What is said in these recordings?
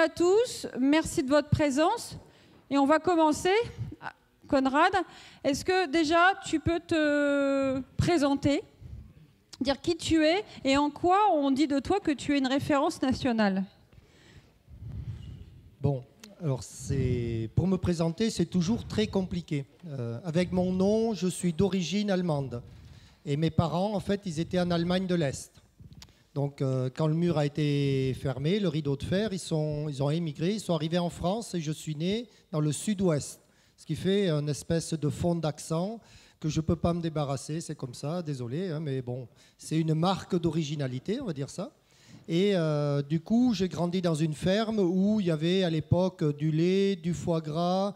à tous, merci de votre présence. Et on va commencer. Conrad, est-ce que déjà tu peux te présenter, dire qui tu es et en quoi on dit de toi que tu es une référence nationale? Bon, alors pour me présenter, c'est toujours très compliqué. Avec mon nom, je suis d'origine allemande. Et mes parents, en fait, ils étaient en Allemagne de l'Est. Donc, quand le mur a été fermé, le rideau de fer, ils ont émigré, ils sont arrivés en France et je suis né dans le sud-ouest. Ce qui fait une espèce de fond d'accent que je ne peux pas me débarrasser, c'est comme ça, désolé, hein, mais bon, c'est une marque d'originalité, on va dire ça. Et du coup, j'ai grandi dans une ferme où il y avait à l'époque du lait, du foie gras,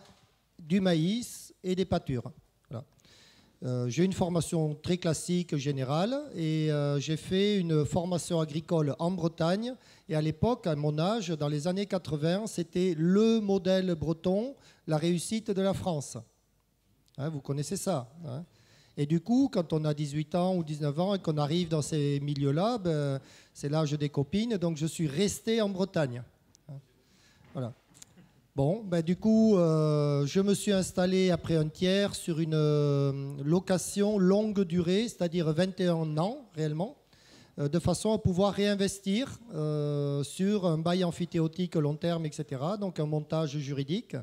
du maïs et des pâtures. J'ai une formation très classique générale et j'ai fait une formation agricole en Bretagne. Et à l'époque, à mon âge, dans les années 80, c'était le modèle breton, la réussite de la France. Hein, vous connaissez ça, hein. Et du coup, quand on a 18 ans ou 19 ans et qu'on arrive dans ces milieux-là, ben, c'est l'âge des copines. Donc je suis resté en Bretagne. Voilà. Bon, ben, du coup, je me suis installé après un tiers sur une location longue durée, c'est-à-dire 21 ans réellement, de façon à pouvoir réinvestir sur un bail amphithéotique long terme, etc. Donc un montage juridique.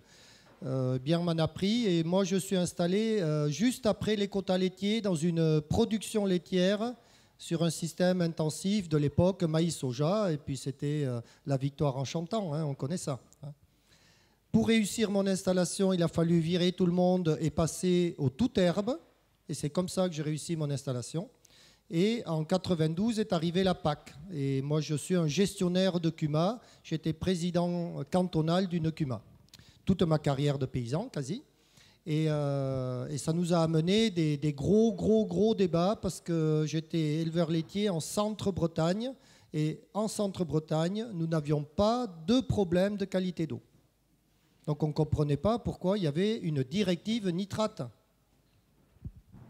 Bien m'en a pris et moi je suis installé juste après les quotas laitiers dans une production laitière sur un système intensif de l'époque maïs-soja et puis c'était la victoire en chantant, hein, on connaît ça. Hein. Pour réussir mon installation, il a fallu virer tout le monde et passer au tout herbe. Et c'est comme ça que j'ai réussi mon installation. Et en 92 est arrivée la PAC. Et moi, je suis un gestionnaire de CUMA. J'étais président cantonal d'une CUMA. Toute ma carrière de paysan, quasi. Et ça nous a amené des gros débats parce que j'étais éleveur laitier en Centre-Bretagne. Et en Centre-Bretagne, nous n'avions pas de problème de qualité d'eau. Donc on ne comprenait pas pourquoi il y avait une directive nitrate.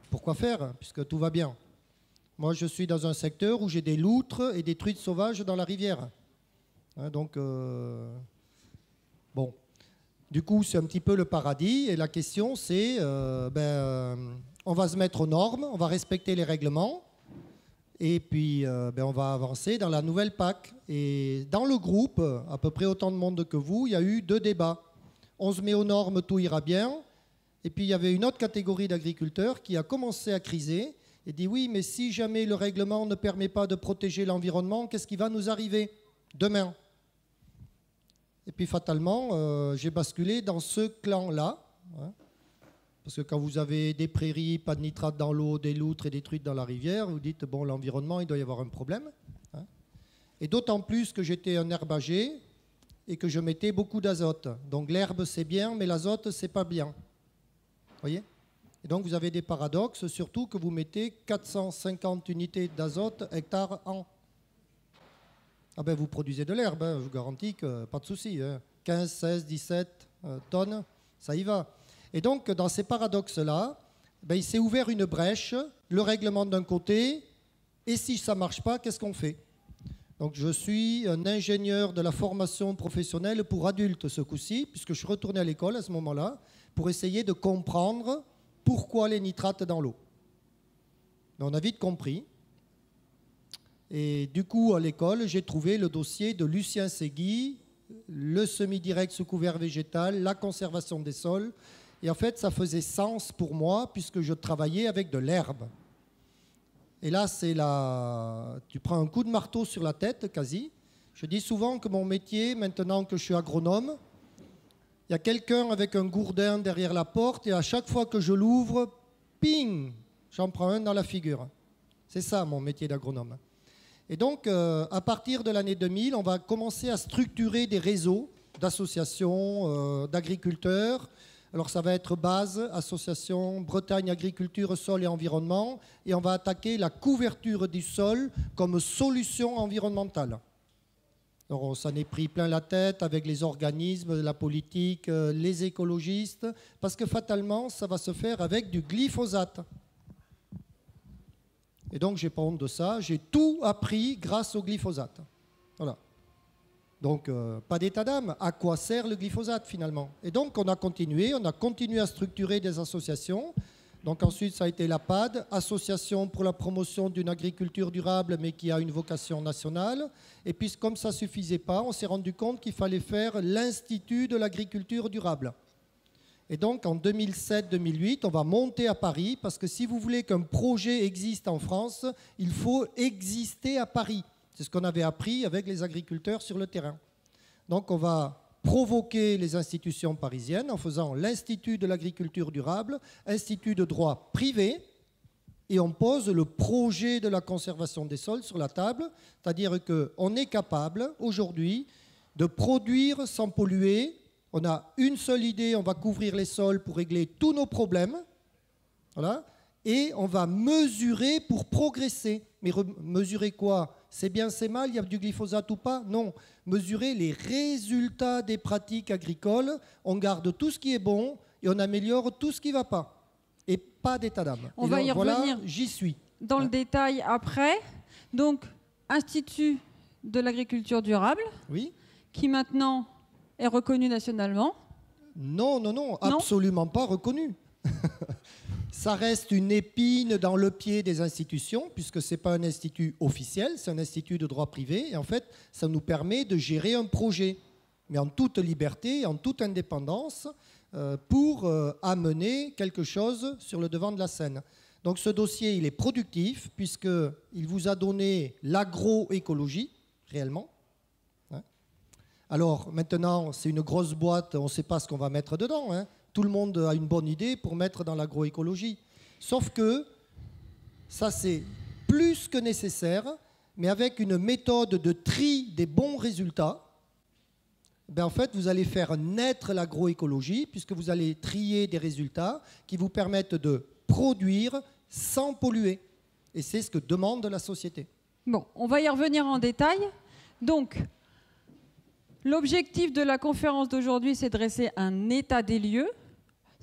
Pourquoi faire, puisque tout va bien? Moi, je suis dans un secteur où j'ai des loutres et des truites sauvages dans la rivière. Hein, donc, bon. Du coup, c'est un petit peu le paradis. Et la question, c'est, on va se mettre aux normes, on va respecter les règlements. Et puis, on va avancer dans la nouvelle PAC. Et dans le groupe, à peu près autant de monde que vous, il y a eu 2 débats. On se met aux normes, tout ira bien. Et puis, il y avait une autre catégorie d'agriculteurs qui a commencé à criser et dit oui, mais si jamais le règlement ne permet pas de protéger l'environnement, qu'est-ce qui va nous arriver demain? Et puis, fatalement, j'ai basculé dans ce clan-là. Hein, parce que quand vous avez des prairies, pas de nitrate dans l'eau, des loutres et des truites dans la rivière, vous dites, bon, l'environnement, il doit y avoir un problème. Hein. Et d'autant plus que j'étais un herbager et que je mettais beaucoup d'azote. Donc l'herbe, c'est bien, mais l'azote, c'est pas bien. Vous voyez? Et donc vous avez des paradoxes, surtout que vous mettez 450 unités d'azote hectare an. Ah ben vous produisez de l'herbe, hein, je vous garantis que pas de souci. Hein. 15, 16, 17 tonnes, ça y va. Et donc dans ces paradoxes-là, ben, il s'est ouvert une brèche, le règlement d'un côté, et si ça ne marche pas, qu'est-ce qu'on fait? Donc je suis un ingénieur de la formation professionnelle pour adultes ce coup-ci, puisque je suis retourné à l'école à ce moment-là, pour essayer de comprendre pourquoi les nitrates dans l'eau. On a vite compris. Et du coup, à l'école, j'ai trouvé le dossier de Lucien Segui, le semi-direct sous couvert végétal, la conservation des sols. Et en fait, ça faisait sens pour moi, puisque je travaillais avec de l'herbe. Et là, tu prends un coup de marteau sur la tête, quasi. Je dis souvent que mon métier, maintenant que je suis agronome, il y a quelqu'un avec un gourdin derrière la porte et à chaque fois que je l'ouvre, ping, j'en prends un dans la figure. C'est ça mon métier d'agronome. Et donc, à partir de l'année 2000, on va commencer à structurer des réseaux d'associations, d'agriculteurs. Alors ça va être base, association Bretagne Agriculture, Sol et Environnement, et on va attaquer la couverture du sol comme solution environnementale. Alors on s'en est pris plein la tête avec les organismes, la politique, les écologistes, parce que fatalement ça va se faire avec du glyphosate. Et donc j'ai pas honte de ça, j'ai tout appris grâce au glyphosate. Voilà. Donc, pas d'état d'âme. À quoi sert le glyphosate finalement? Et donc, on a continué à structurer des associations. Donc ensuite, ça a été l'APAD, Association pour la promotion d'une agriculture durable, mais qui a une vocation nationale. Et puis, comme ça ne suffisait pas, on s'est rendu compte qu'il fallait faire l'Institut de l'agriculture durable. Et donc, en 2007-2008, on va monter à Paris, parce que si vous voulez qu'un projet existe en France, il faut exister à Paris. C'est ce qu'on avait appris avec les agriculteurs sur le terrain. Donc, on va provoquer les institutions parisiennes en faisant l'Institut de l'agriculture durable, institut de droit privé, et on pose le projet de la conservation des sols sur la table, c'est-à-dire qu'on est capable aujourd'hui de produire sans polluer. On a une seule idée, on va couvrir les sols pour régler tous nos problèmes, voilà, et on va mesurer pour progresser. Mais mesurer quoi? C'est bien, c'est mal, il y a du glyphosate ou pas? Non. Mesurer les résultats des pratiques agricoles, on garde tout ce qui est bon et on améliore tout ce qui ne va pas. Et pas d'état d'âme. On va y revenir. Voilà, j'y suis. Dans le détail après. Donc, Institut de l'agriculture durable, oui, qui maintenant est reconnu nationalement. Non, absolument pas reconnu. Ça reste une épine dans le pied des institutions, puisque ce n'est pas un institut officiel, c'est un institut de droit privé. Et en fait, ça nous permet de gérer un projet, mais en toute liberté, en toute indépendance, pour amener quelque chose sur le devant de la scène. Donc ce dossier, il est productif, puisqu'il vous a donné l'agroécologie, réellement. Alors maintenant, c'est une grosse boîte, on ne sait pas ce qu'on va mettre dedans, hein. Tout le monde a une bonne idée pour mettre dans l'agroécologie. Sauf que ça, c'est plus que nécessaire, mais avec une méthode de tri des bons résultats, ben en fait, vous allez faire naître l'agroécologie, puisque vous allez trier des résultats qui vous permettent de produire sans polluer. Et c'est ce que demande la société. Bon, on va y revenir en détail. Donc, l'objectif de la conférence d'aujourd'hui, c'est de dresser un état des lieux.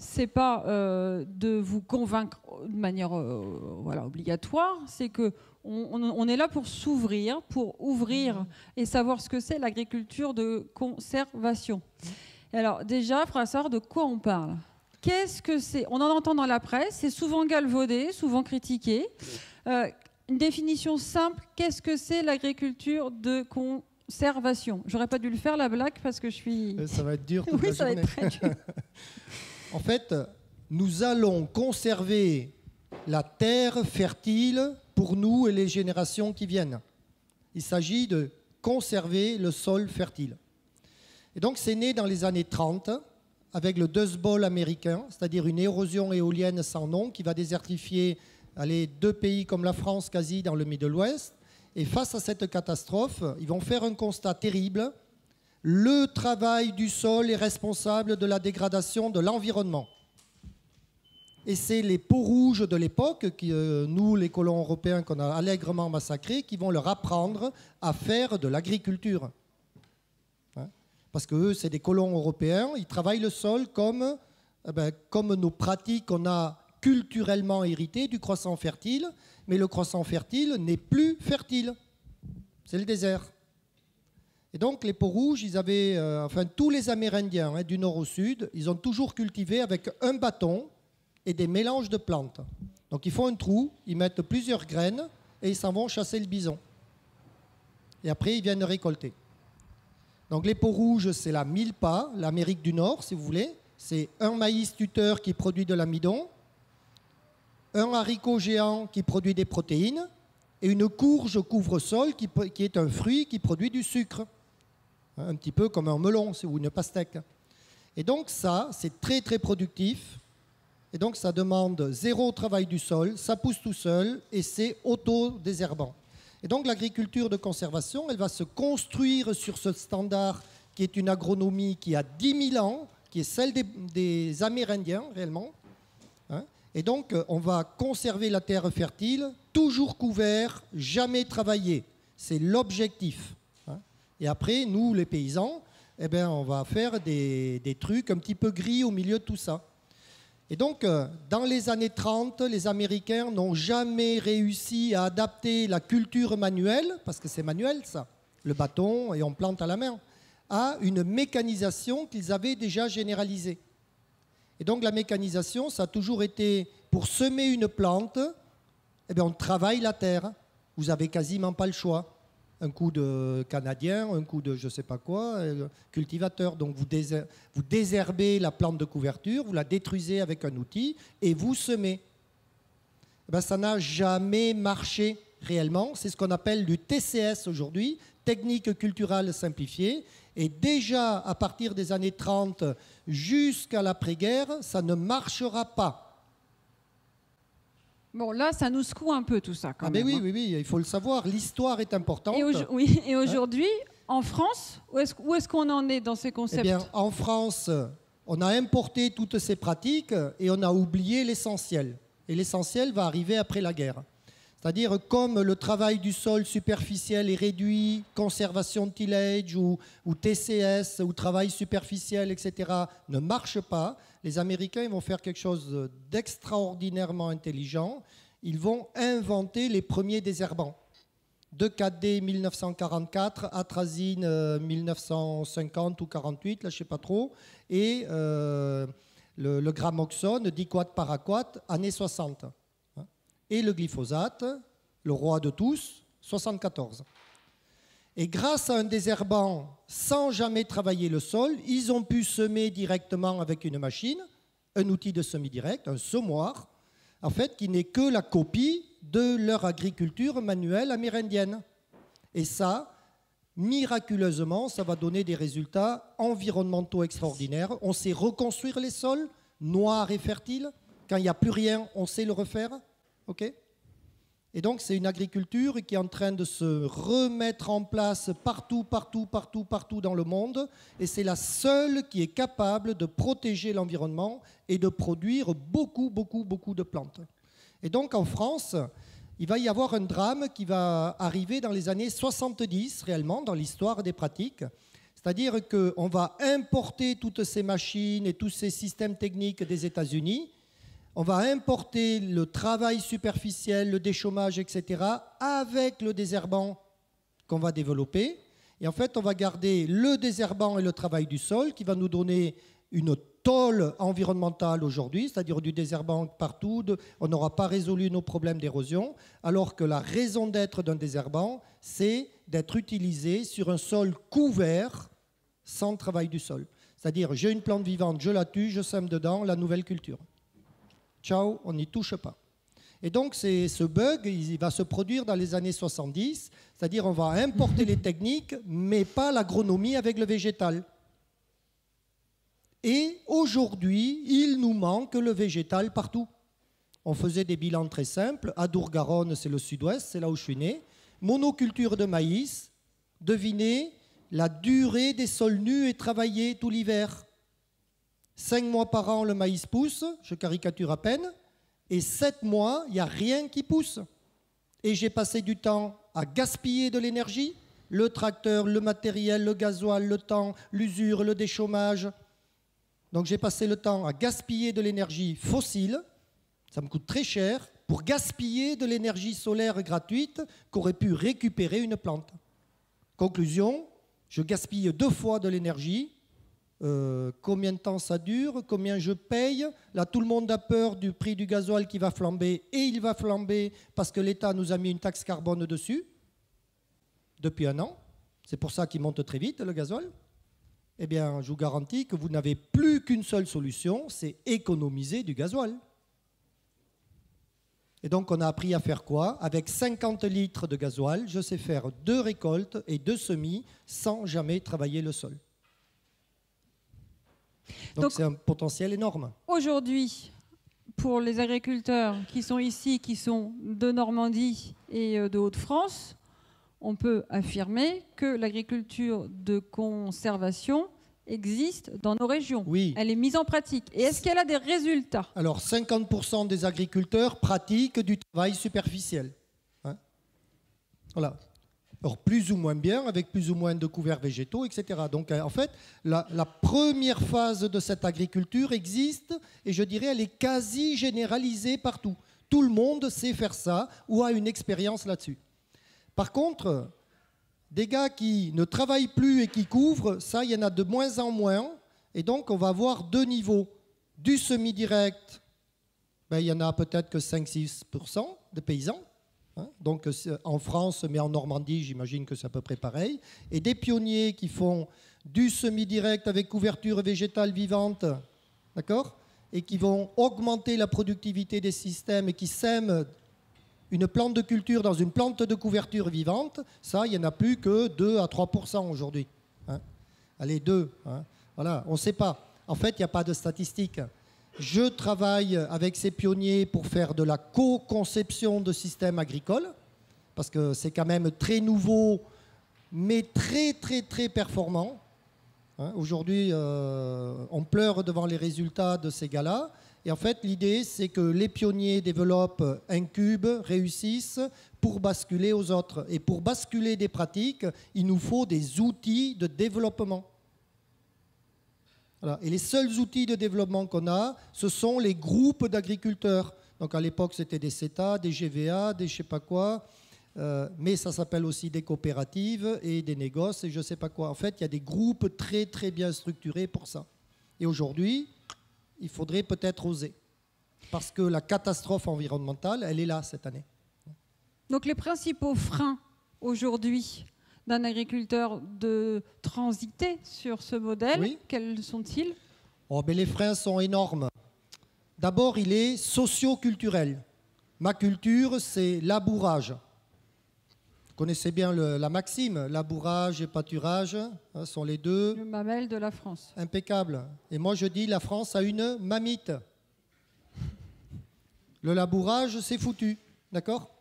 Ce n'est pas de vous convaincre de manière obligatoire, c'est qu'on est là pour s'ouvrir, pour ouvrir et savoir ce que c'est l'agriculture de conservation. Alors déjà, il faudra savoir de quoi on parle. Qu'est-ce que c'est? On en entend dans la presse, c'est souvent galvaudé, souvent critiqué. Une définition simple, qu'est-ce que c'est l'agriculture de conservation? J'aurais pas dû le faire, la blague, parce que je suis... Ça va être dur toute la journée. Oui, ça va être très dur. En fait, nous allons conserver la terre fertile pour nous et les générations qui viennent. Il s'agit de conserver le sol fertile. Et donc, c'est né dans les années 30 avec le Dust Bowl américain, c'est-à-dire une érosion éolienne sans nom qui va désertifier deux pays comme la France quasi dans le Middle West. Et face à cette catastrophe, ils vont faire un constat terrible. Le travail du sol est responsable de la dégradation de l'environnement. Et c'est les peaux rouges de l'époque, nous, les colons européens qu'on a allègrement massacrés, qui vont leur apprendre à faire de l'agriculture. Parce qu'eux, c'est des colons européens, ils travaillent le sol comme nos pratiques qu'on a culturellement héritées du croissant fertile, mais le croissant fertile n'est plus fertile. C'est le désert. Et donc, les peaux rouges, ils avaient, tous les Amérindiens, du nord au sud, ils ont toujours cultivé avec un bâton et des mélanges de plantes. Donc, ils font un trou, ils mettent plusieurs graines et ils s'en vont chasser le bison. Et après, ils viennent récolter. Donc, les peaux rouges, c'est la milpa, l'Amérique du Nord, si vous voulez. C'est un maïs tuteur qui produit de l'amidon, un haricot géant qui produit des protéines et une courge couvre-sol qui est un fruit qui produit du sucre. Un petit peu comme un melon ou une pastèque. Et donc ça, c'est très très productif. Et donc ça demande zéro travail du sol, ça pousse tout seul et c'est auto-désherbant. Et donc l'agriculture de conservation, elle va se construire sur ce standard qui est une agronomie qui a 10 000 ans, qui est celle des Amérindiens réellement. Et donc on va conserver la terre fertile, toujours couvert, jamais travaillé. C'est l'objectif. Et après, nous, les paysans, on va faire des trucs un petit peu gris au milieu de tout ça. Et donc, dans les années 30, les Américains n'ont jamais réussi à adapter la culture manuelle, parce que c'est manuel, ça, le bâton, et on plante à la main. à une mécanisation qu'ils avaient déjà généralisée. Et donc la mécanisation, ça a toujours été, pour semer une plante, eh bien, on travaille la terre. Vous n'avez quasiment pas le choix. Un coup de canadien, un coup de je ne sais pas quoi, cultivateur. Donc vous désherbez la plante de couverture, vous la détruisez avec un outil et vous semez. Eh bien, ça n'a jamais marché réellement. C'est ce qu'on appelle du TCS aujourd'hui, technique culturelle simplifiée. Et déjà, à partir des années 30 jusqu'à l'après-guerre, ça ne marchera pas. Bon, là, ça nous secoue un peu tout ça, quand même. Oui, il faut le savoir. L'histoire est importante. Et aujourd'hui, en France, où est-ce qu'on en est dans ces concepts? Eh bien, en France, on a importé toutes ces pratiques et on a oublié l'essentiel. Et l'essentiel va arriver après la guerre. C'est-à-dire, comme le travail du sol superficiel est réduit, conservation de tillage ou TCS, ou travail superficiel, etc., ne marche pas, les Américains ils vont faire quelque chose d'extraordinairement intelligent. Ils vont inventer les premiers désherbants. 2,4-D 1944, atrazine 1950 ou 48, là je ne sais pas trop, et le gramoxone, diquat paraquat, années 60. Et le glyphosate, le roi de tous, 74. Et grâce à un désherbant, sans jamais travailler le sol, ils ont pu semer directement avec une machine, un outil de semi-direct, un semoir, en fait, qui n'est que la copie de leur agriculture manuelle amérindienne. Et ça, miraculeusement, ça va donner des résultats environnementaux extraordinaires. On sait reconstruire les sols, noirs et fertiles. Quand il n'y a plus rien, on sait le refaire. Okay. Et donc, c'est une agriculture qui est en train de se remettre en place partout dans le monde. Et c'est la seule qui est capable de protéger l'environnement et de produire beaucoup de plantes. Et donc, en France, il va y avoir un drame qui va arriver dans les années 70, réellement, dans l'histoire des pratiques. C'est-à-dire qu'on va importer toutes ces machines et tous ces systèmes techniques des États-Unis. On va importer le travail superficiel, le déchômage, etc., avec le désherbant qu'on va développer. Et en fait, on va garder le désherbant et le travail du sol qui va nous donner une tôle environnementale aujourd'hui, c'est-à-dire du désherbant partout. On n'aura pas résolu nos problèmes d'érosion, alors que la raison d'être d'un désherbant, c'est d'être utilisé sur un sol couvert sans travail du sol. C'est-à-dire, j'ai une plante vivante, je la tue, je sème dedans la nouvelle culture. Ciao, on n'y touche pas. Et donc, ce bug, il va se produire dans les années 70, c'est-à-dire on va importer les techniques, mais pas l'agronomie avec le végétal. Et aujourd'hui, il nous manque le végétal partout. On faisait des bilans très simples. Adour-Garonne, c'est le sud-ouest, c'est là où je suis né. Monoculture de maïs. Devinez la durée des sols nus et travaillés tout l'hiver. 5 mois par an, le maïs pousse, je caricature à peine, et 7 mois, il n'y a rien qui pousse. Et j'ai passé du temps à gaspiller de l'énergie, le tracteur, le matériel, le gasoil, le temps, l'usure, le déchômage. Donc j'ai passé le temps à gaspiller de l'énergie fossile, ça me coûte très cher, pour gaspiller de l'énergie solaire gratuite qu'aurait pu récupérer une plante. Conclusion, je gaspille 2 fois de l'énergie. Combien de temps ça dure, combien je paye. Là, tout le monde a peur du prix du gasoil qui va flamber, et il va flamber parce que l'État nous a mis une taxe carbone dessus depuis 1 an. C'est pour ça qu'il monte très vite, le gasoil. Eh bien, je vous garantis que vous n'avez plus qu'une seule solution, c'est économiser du gasoil. Et donc, on a appris à faire quoi? Avec 50 litres de gasoil, je sais faire 2 récoltes et 2 semis sans jamais travailler le sol. Donc c'est un potentiel énorme. Aujourd'hui, pour les agriculteurs qui sont ici, qui sont de Normandie et de Hauts-de-France, on peut affirmer que l'agriculture de conservation existe dans nos régions. Oui. Elle est mise en pratique. Et est-ce qu'elle a des résultats? Alors, 50% des agriculteurs pratiquent du travail superficiel. Hein? Voilà. Alors, plus ou moins bien, avec plus ou moins de couverts végétaux, etc. Donc, en fait, la première phase de cette agriculture existe, et je dirais, elle est quasi généralisée partout. Tout le monde sait faire ça, ou a une expérience là-dessus. Par contre, Des gars qui ne travaillent plus et qui couvrent, ça, il y en a de moins en moins. Et donc, on va avoir deux niveaux. Du semi-direct, ben, il y en a peut-être que 5-6% de paysans. Hein. Donc, en France, mais en Normandie, j'imagine que c'est à peu près pareil. Et des pionniers qui font du semi-direct avec couverture végétale vivante, d'accord ? Et qui vont augmenter la productivité des systèmes et qui sèment une plante de culture dans une plante de couverture vivante, ça, il n'y en a plus que 2 à 3% aujourd'hui. Hein. Allez, 2. Hein. Voilà, on ne sait pas. En fait, il n'y a pas de statistiques. Je travaille avec ces pionniers pour faire de la co-conception de systèmes agricoles, parce que c'est quand même très nouveau, mais très, très, très performant. Hein. Aujourd'hui, on pleure devant les résultats de ces gars-là. Et en fait, l'idée, c'est que les pionniers développent, incubent, réussissent pour basculer aux autres. Et pour basculer des pratiques, il nous faut des outils de développement. Voilà. Et les seuls outils de développement qu'on a, ce sont les groupes d'agriculteurs. Donc à l'époque, c'était des CETA, des GVA, des je ne sais pas quoi. Mais ça s'appelle aussi des coopératives et des négoces et je ne sais pas quoi. En fait, il y a des groupes très, très bien structurés pour ça. Et aujourd'hui, il faudrait peut-être oser. Parce que la catastrophe environnementale, elle est là cette année. Donc les principaux freins aujourd'hui d'un agriculteur de transiter sur ce modèle, oui. Quels sont-ils ? Oh, ben les freins sont énormes. D'abord, il est socio-culturel. Ma culture, c'est labourage. Vous connaissez bien la maxime, labourage et pâturage, hein, sont les deux. Le mamelle de la France. Impeccable. Et moi, je dis, la France a une mamite. Le labourage, c'est foutu. D'accord ?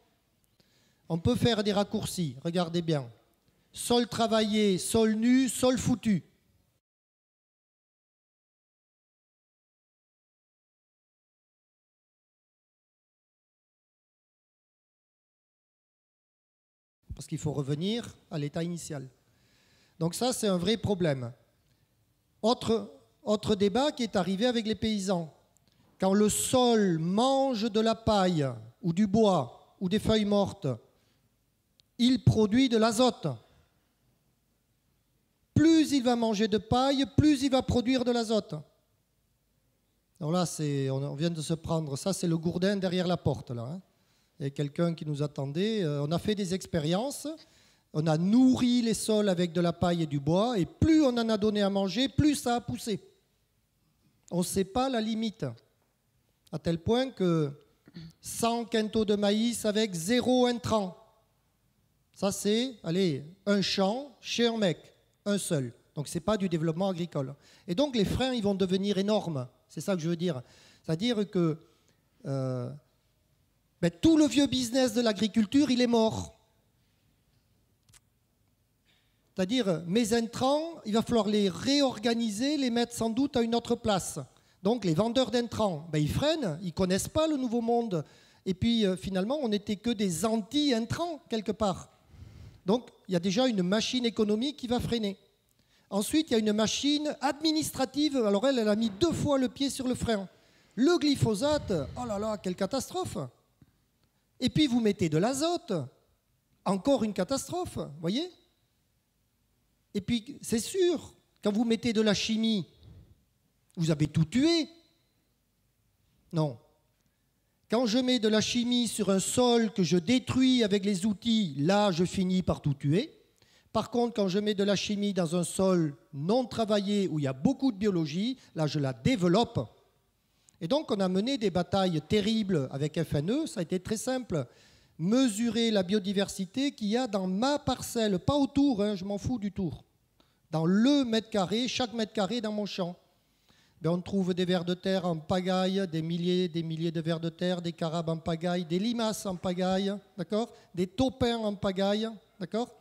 On peut faire des raccourcis. Regardez bien. Sol travaillé, sol nu, sol foutu. Parce qu'il faut revenir à l'état initial. Donc ça, c'est un vrai problème. Autre débat qui est arrivé avec les paysans. Quand le sol mange de la paille ou du bois ou des feuilles mortes, il produit de l'azote. Plus il va manger de paille, plus il va produire de l'azote. Alors là, on vient de se prendre, ça c'est le gourdin derrière la porte, là. Hein. Il y a quelqu'un qui nous attendait. On a fait des expériences, on a nourri les sols avec de la paille et du bois, et plus on en a donné à manger, plus ça a poussé. On ne sait pas la limite. À tel point que 100 quintaux de maïs avec 0 intrant. Ça c'est, allez, un champ chez un mec, un seul. Donc ce n'est pas du développement agricole. Et donc les freins, ils vont devenir énormes. C'est ça que je veux dire. C'est-à-dire que tout le vieux business de l'agriculture, il est mort. C'est-à-dire, mes intrants, il va falloir les réorganiser, les mettre sans doute à une autre place. Donc, les vendeurs d'intrants, ils freinent, ils ne connaissent pas le nouveau monde. Et puis, finalement, on n'était que des anti-intrants, quelque part. Donc, il y a déjà une machine économique qui va freiner. Ensuite, il y a une machine administrative. Alors, elle a mis 2 fois le pied sur le frein. Le glyphosate, oh là là, quelle catastrophe! Et puis vous mettez de l'azote, encore une catastrophe, vous voyez? Et puis c'est sûr, quand vous mettez de la chimie, vous avez tout tué. Non. Quand je mets de la chimie sur un sol que je détruis avec les outils, là je finis par tout tuer. Par contre, quand je mets de la chimie dans un sol non travaillé où il y a beaucoup de biologie, là je la développe. Et donc, on a mené des batailles terribles avec FNE. Ça a été très simple. Mesurer la biodiversité qu'il y a dans ma parcelle, pas autour, hein, je m'en fous du tour. Dans le mètre carré, chaque mètre carré dans mon champ. On trouve des vers de terre en pagaille, des milliers de vers de terre, des carabes en pagaille, des limaces en pagaille, d'accord ? Des taupins en pagaille, d'accord ?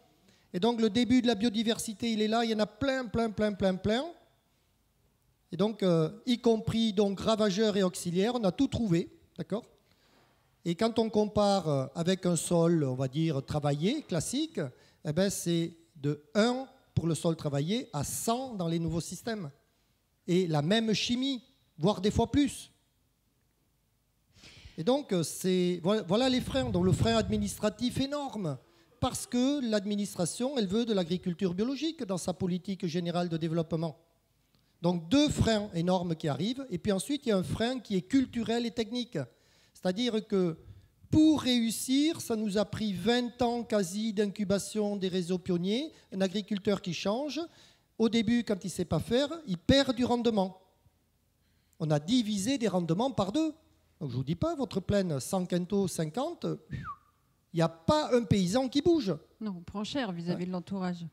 Et donc, le début de la biodiversité, il est là. Il y en a plein. Et donc, y compris donc, ravageurs et auxiliaires, on a tout trouvé, d'accord ? Et quand on compare avec un sol, on va dire, travaillé, classique, c'est de 1 pour le sol travaillé à 100 dans les nouveaux systèmes. Et la même chimie, voire des fois plus. Et donc, voilà les freins. Donc, le frein administratif énorme. parce que l'administration, elle veut de l'agriculture biologique dans sa politique générale de développement. Donc 2 freins énormes qui arrivent, et puis ensuite il y a un frein qui est culturel et technique. C'est-à-dire que pour réussir, ça nous a pris 20 ans quasi d'incubation des réseaux pionniers. Un agriculteur qui change, au début, quand il ne sait pas faire, il perd du rendement. On a divisé des rendements par 2. Donc je ne vous dis pas, votre plaine 100 quintaux, 50, il n'y a pas un paysan qui bouge. Non, on prend cher vis-à-vis de l'entourage.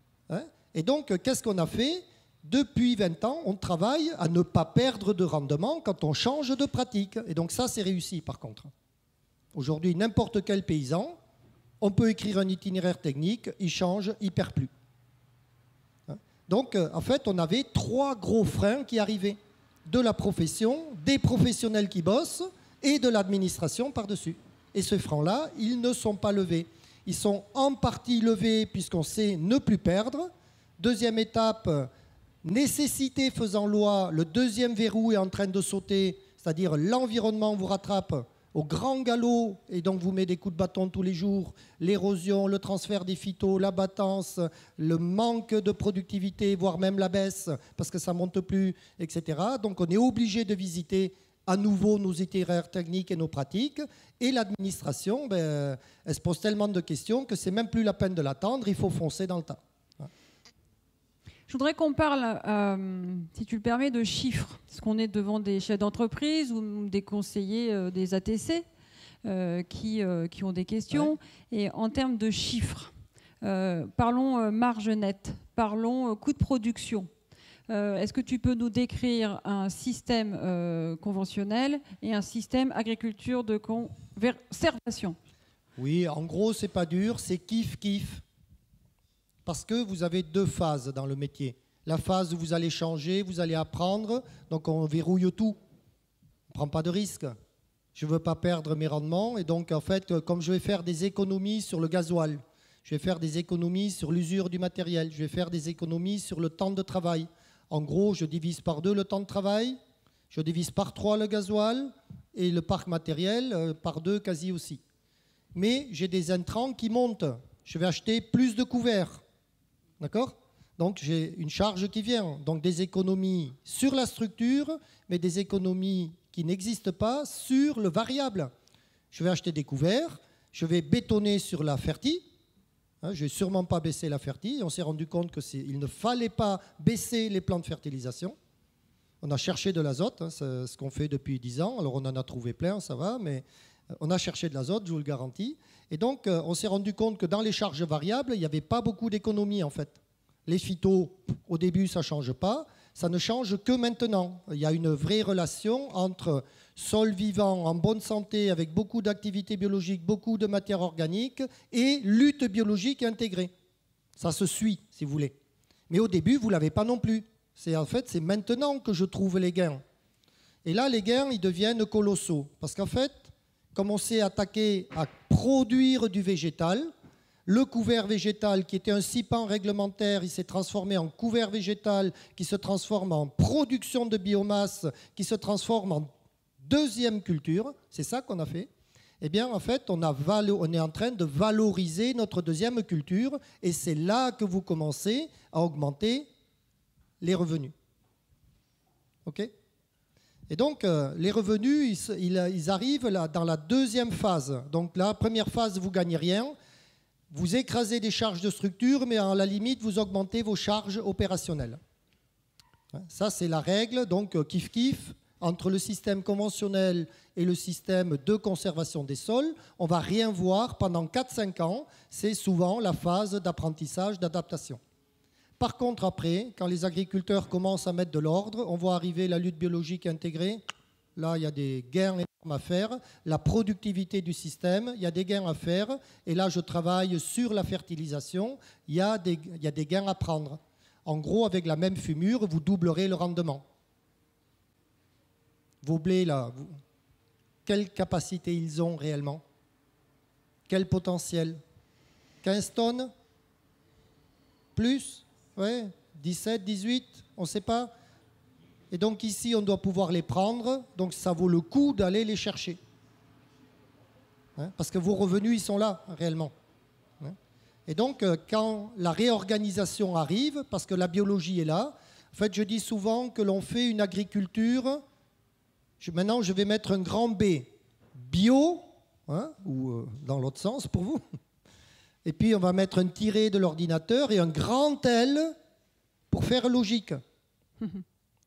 Et donc, qu'est-ce qu'on a fait ? Depuis 20 ans, on travaille à ne pas perdre de rendement quand on change de pratique. Et donc ça, c'est réussi par contre. Aujourd'hui, n'importe quel paysan, on peut écrire un itinéraire technique, il change, il ne perd plus. Donc, en fait, on avait 3 gros freins qui arrivaient. De la profession, des professionnels qui bossent et de l'administration par-dessus. Et ces freins-là, ils ne sont pas levés. Ils sont en partie levés puisqu'on sait ne plus perdre. Deuxième étape, nécessité faisant loi, le deuxième verrou est en train de sauter, c'est-à-dire l'environnement vous rattrape au grand galop et donc vous met des coups de bâton tous les jours, l'érosion, le transfert des phytos, l'abattance, le manque de productivité, voire même la baisse parce que ça ne monte plus, etc. Donc on est obligé de visiter à nouveau nos itinéraires techniques et nos pratiques. Et l'administration, elle se pose tellement de questions que c'est même plus la peine de l'attendre, il faut foncer dans le tas. Je voudrais qu'on parle, si tu le permets, de chiffres. Parce qu'on est devant des chefs d'entreprise ou des conseillers des ATC qui ont des questions. Ouais. Et en termes de chiffres, parlons marge nette, parlons coût de production. Est-ce que tu peux nous décrire un système conventionnel et un système agriculture de conservation ? Oui, en gros, c'est pas dur, c'est kiff-kiff. Parce que vous avez 2 phases dans le métier. La phase où vous allez changer, vous allez apprendre, donc on verrouille tout. On ne prend pas de risque. Je ne veux pas perdre mes rendements, et donc en fait, comme je vais faire des économies sur le gasoil, je vais faire des économies sur l'usure du matériel, je vais faire des économies sur le temps de travail. En gros, je divise par 2 le temps de travail, je divise par 3 le gasoil, et le parc matériel par 2 quasi aussi. Mais j'ai des intrants qui montent. Je vais acheter plus de couverts. D'accord ? Donc j'ai une charge qui vient. Donc des économies sur la structure, mais des économies qui n'existent pas sur le variable. Je vais acheter des couverts, je vais bétonner sur la fertie. Je ne vais sûrement pas baisser la fertie. On s'est rendu compte qu'il ne fallait pas baisser les plans de fertilisation. On a cherché de l'azote, c'est ce qu'on fait depuis 10 ans. Alors on en a trouvé plein, ça va, mais on a cherché de l'azote, je vous le garantis. Et donc, on s'est rendu compte que dans les charges variables, il n'y avait pas beaucoup d'économies, en fait. Les phytos, au début, ça ne change pas. Ça ne change que maintenant. Il y a une vraie relation entre sol vivant, en bonne santé, avec beaucoup d'activités biologiques, beaucoup de matière organique, et lutte biologique intégrée. Ça se suit, si vous voulez. Mais au début, vous ne l'avez pas non plus. En fait, c'est maintenant que je trouve les gains. Et là, les gains, ils deviennent colossaux. Parce qu'en fait, comme on s'est attaqué à produire du végétal, le couvert végétal qui était un CIPAN réglementaire, il s'est transformé en couvert végétal qui se transforme en production de biomasse, qui se transforme en deuxième culture. C'est ça qu'on a fait. Eh bien, en fait, on est en train de valoriser notre deuxième culture et c'est là que vous commencez à augmenter les revenus. OK ? Et donc, les revenus, ils arrivent là, dans la deuxième phase. Donc, la première phase, vous ne gagnez rien. Vous écrasez des charges de structure, mais à la limite, vous augmentez vos charges opérationnelles. Ça, c'est la règle. Donc, kiff-kiff, entre le système conventionnel et le système de conservation des sols, on ne va rien voir pendant 4-5 ans. C'est souvent la phase d'apprentissage, d'adaptation. Par contre, après, quand les agriculteurs commencent à mettre de l'ordre, on voit arriver la lutte biologique intégrée. Là, il y a des gains énormes à faire. La productivité du système, il y a des gains à faire. Et là, je travaille sur la fertilisation. Il y a des gains à prendre. En gros, avec la même fumure, vous doublerez le rendement. Vos blés, là, quelle capacité ils ont réellement? Quel potentiel? 15 tonnes? Plus? Ouais, 17, 18, on ne sait pas. Et donc ici, on doit pouvoir les prendre. Donc ça vaut le coup d'aller les chercher. Parce que vos revenus, ils sont là, réellement. Et donc, quand la réorganisation arrive, parce que la biologie est là, en fait, je dis souvent que l'on fait une agriculture. Maintenant, je vais mettre un grand B, bio, hein, ou dans l'autre sens pour vous. Et puis, on va mettre un tiret de l'ordinateur et un grand L pour faire logique.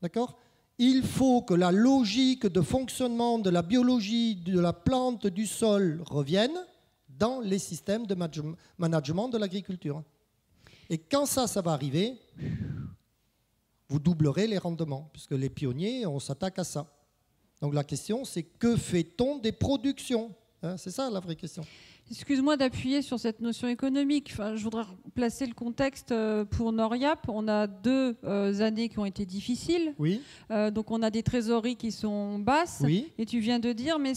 D'accord ? Il faut que la logique de fonctionnement de la biologie, de la plante, du sol revienne dans les systèmes de management de l'agriculture. Et quand ça va arriver, vous doublerez les rendements, puisque les pionniers, on s'attaque à ça. Donc la question, c'est que fait-on des productions, hein? C'est ça la vraie question. Excuse-moi d'appuyer sur cette notion économique. Enfin, je voudrais placer le contexte pour Noriap. On a 2 années qui ont été difficiles. Oui. Donc on a des trésoreries qui sont basses. Oui. Et tu viens de dire, mais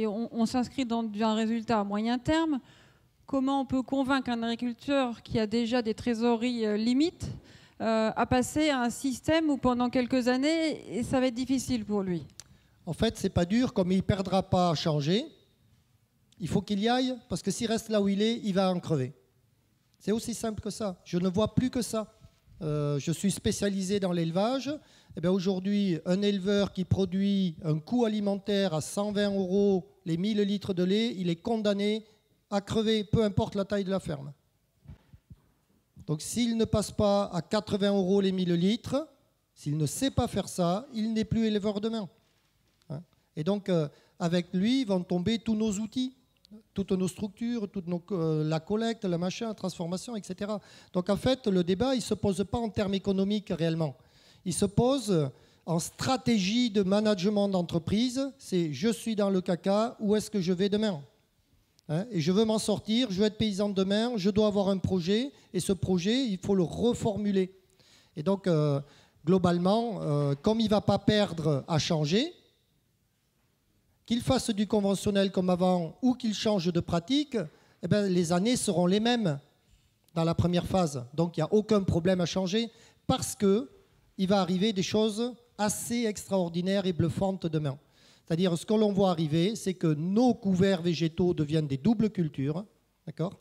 on s'inscrit dans un résultat à moyen terme. Comment on peut convaincre un agriculteur qui a déjà des trésoreries limites à passer à un système où pendant quelques années, ça va être difficile pour lui? En fait, c'est pas dur. Comme il ne perdra pas à changer, il faut qu'il y aille, parce que s'il reste là où il est, il va en crever. C'est aussi simple que ça. Je ne vois plus que ça. Je suis spécialisé dans l'élevage. Eh bien, aujourd'hui, un éleveur qui produit un coût alimentaire à 120 € les 1000 litres de lait, il est condamné à crever, peu importe la taille de la ferme. Donc s'il ne passe pas à 80 € les 1000 litres, s'il ne sait pas faire ça, il n'est plus éleveur demain. Hein? Et donc, avec lui, vont tomber tous nos outils, toutes nos structures, la collecte, la machin, la transformation, etc. Donc en fait, le débat, il ne se pose pas en termes économiques réellement. Il se pose en stratégie de management d'entreprise. C'est je suis dans le caca, où est-ce que je vais demain? Hein? Et je veux m'en sortir, je veux être paysan demain, je dois avoir un projet, et ce projet, il faut le reformuler. Et donc, globalement, comme il ne va pas perdre à changer, qu'il fasse du conventionnel comme avant ou qu'il change de pratique, eh bien, les années seront les mêmes dans la première phase. Donc, il n'y a aucun problème à changer parce qu'il va arriver des choses assez extraordinaires et bluffantes demain. C'est-à-dire, ce que l'on voit arriver, c'est que nos couverts végétaux deviennent des doubles cultures. D'accord ?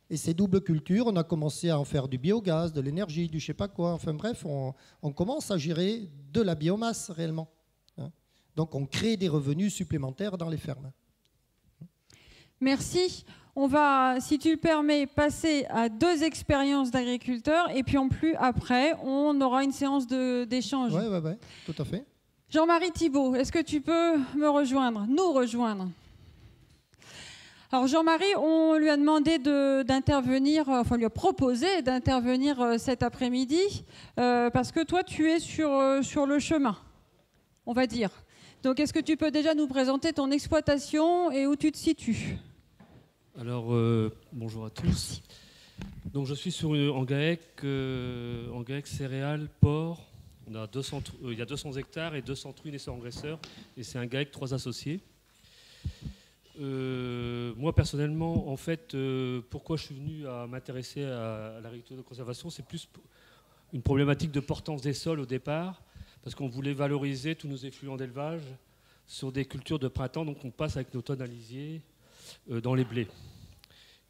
Et ces doubles cultures, on a commencé à en faire du biogaz, de l'énergie, du je ne sais pas quoi. Enfin bref, on commence à gérer de la biomasse réellement. Donc, on crée des revenus supplémentaires dans les fermes. Merci. On va, si tu le permets, passer à 2 expériences d'agriculteurs. Et puis, en plus, après, on aura une séance d'échange. Oui, tout à fait. Jean-Marie Thibault, est-ce que tu peux nous rejoindre? Alors, Jean-Marie, on lui a demandé d'intervenir, enfin, on lui a proposé d'intervenir cet après-midi, parce que toi, tu es sur le chemin, on va dire. Donc, est-ce que tu peux déjà nous présenter ton exploitation et où tu te situes? Alors, bonjour à tous. Donc, je suis en GAEC céréales, porc. On a il y a 200 hectares et 200 truies naisseurs-engraisseurs. Et c'est un GAEC 3 associés. Moi, personnellement, en fait, pourquoi je suis venu à m'intéresser à l'agriculture de conservation, c'est plus une problématique de portance des sols au départ. Parce qu'on voulait valoriser tous nos effluents d'élevage sur des cultures de printemps. Donc on passe avec nos tonnes à lisier dans les blés.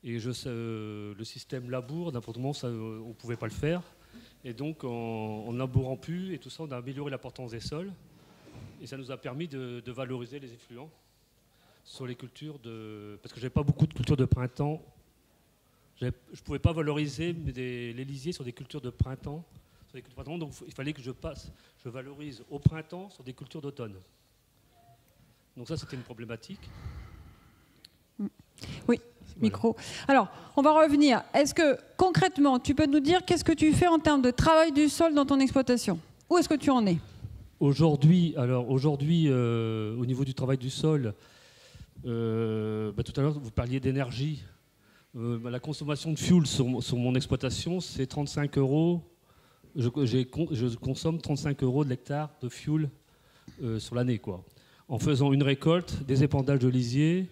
Et le système labour, n'importe comment, on ne pouvait pas le faire. Et donc en labourant plus et tout ça, on a amélioré la portance des sols. Et ça nous a permis de valoriser les effluents sur les cultures de... Parce que je n'avais pas beaucoup de cultures de printemps. Je ne pouvais pas valoriser les lisiers sur des cultures de printemps. Donc il fallait que je valorise au printemps sur des cultures d'automne. Donc ça, c'était une problématique. Oui, micro. Alors, on va revenir. Est-ce que, concrètement, tu peux nous dire qu'est-ce que tu fais en termes de travail du sol dans ton exploitation? Où est-ce que tu en es? Aujourd'hui, au niveau du travail du sol, tout à l'heure, vous parliez d'énergie. La consommation de fuel sur mon exploitation, c'est 35 €. Je consomme 35 € de l'hectare de fuel sur l'année, quoi. En faisant une récolte, des épandages de lisier.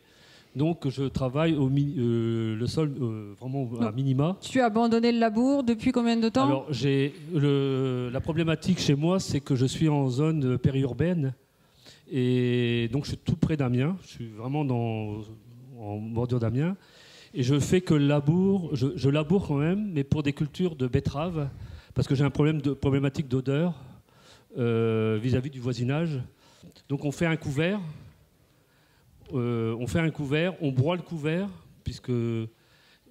Donc je travaille le sol vraiment à minima. Tu as abandonné le labour depuis combien de temps? Alors la problématique chez moi, c'est que je suis en zone périurbaine. Et donc je suis tout près d'Amiens. Je suis vraiment en bordure d'Amiens. Et je fais que le labour, je laboure quand même, mais pour des cultures de betteraves, parce que j'ai un problématique d'odeur vis-à-vis du voisinage. Donc on fait un couvert, on broie le couvert, puisque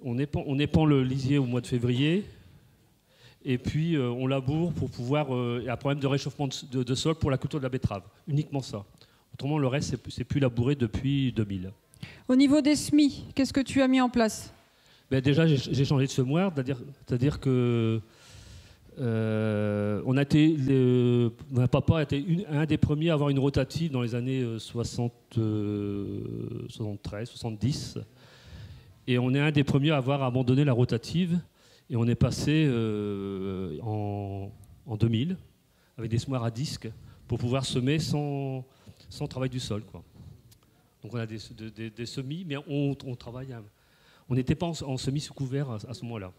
on épand le lisier au mois de février, et puis on laboure pour pouvoir... Il y a un problème de réchauffement de sol pour la culture de la betterave, uniquement ça. Autrement, le reste, c'est plus labouré depuis 2000. Au niveau des semis, qu'est-ce que tu as mis en place? Ben déjà, j'ai changé de semoir, c'est-à-dire que papa a été un des premiers à avoir une rotative dans les années 73, 70. Et on est un des premiers à avoir abandonné la rotative. Et on est passé en 2000 avec des semoirs à disque pour pouvoir semer sans travail du sol, quoi. Donc on a des semis, mais on travaille. On n'était pas en semis sous couvert à ce moment-là.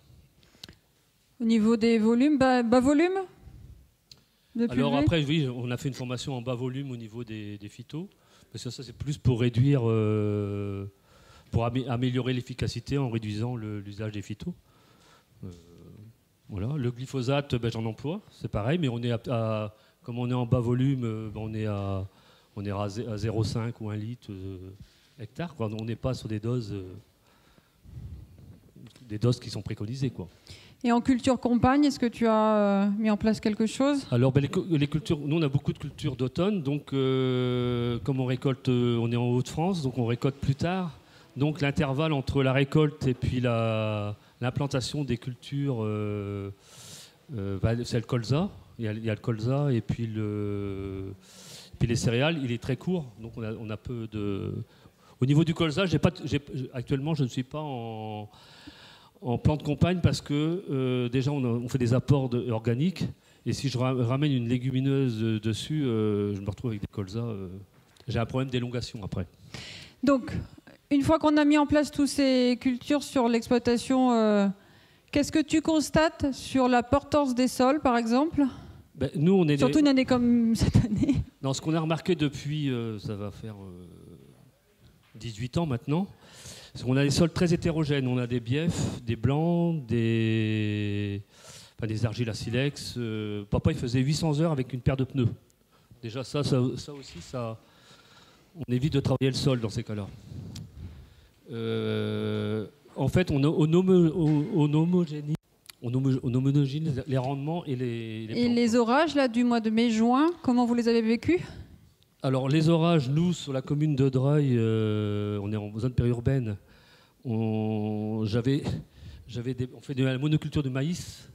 Au niveau des volumes, bas volume de pulvée? Alors après, oui, on a fait une formation en bas volume au niveau des phytos. Parce que ça, c'est plus pour réduire, pour améliorer l'efficacité en réduisant l'usage des phytos. Voilà. Le glyphosate, j'en emploie, c'est pareil, mais on est comme on est en bas volume, on est à 0,5 ou 1 litre hectare, quoi. On n'est pas sur des doses qui sont préconisées, quoi. Et en culture compagne, est-ce que tu as mis en place quelque chose? Alors, les cultures, nous on a beaucoup de cultures d'automne, donc comme on récolte, on est en Hauts-de-France, donc on récolte plus tard. Donc l'intervalle entre la récolte et puis l'implantation des cultures, c'est le colza. Il y a le colza et puis les céréales, il est très court, donc on a peu de... Au niveau du colza, actuellement je ne suis pas en plan de campagne parce que déjà on fait des apports organiques, et si je ramène une légumineuse dessus, je me retrouve avec des colzas. J'ai un problème d'élongation après. Donc, une fois qu'on a mis en place toutes ces cultures sur l'exploitation, qu'est-ce que tu constates sur la portance des sols, par exemple? Nous, on est surtout une année comme cette année. Non, ce qu'on a remarqué depuis, ça va faire 18 ans maintenant, c'est qu'on a des sols très hétérogènes. On a des biefs, des blancs, des argiles à silex. Papa, il faisait 800 heures avec une paire de pneus. Déjà, ça aussi, on évite de travailler le sol dans ces cas-là. En fait, on homogénise les rendements et les plantes. Et les orages là, du mois de mai-juin, comment vous les avez vécus? Alors, les orages, nous, sur la commune de Dreuil, on est en zone périurbaine. On fait de la monoculture de maïs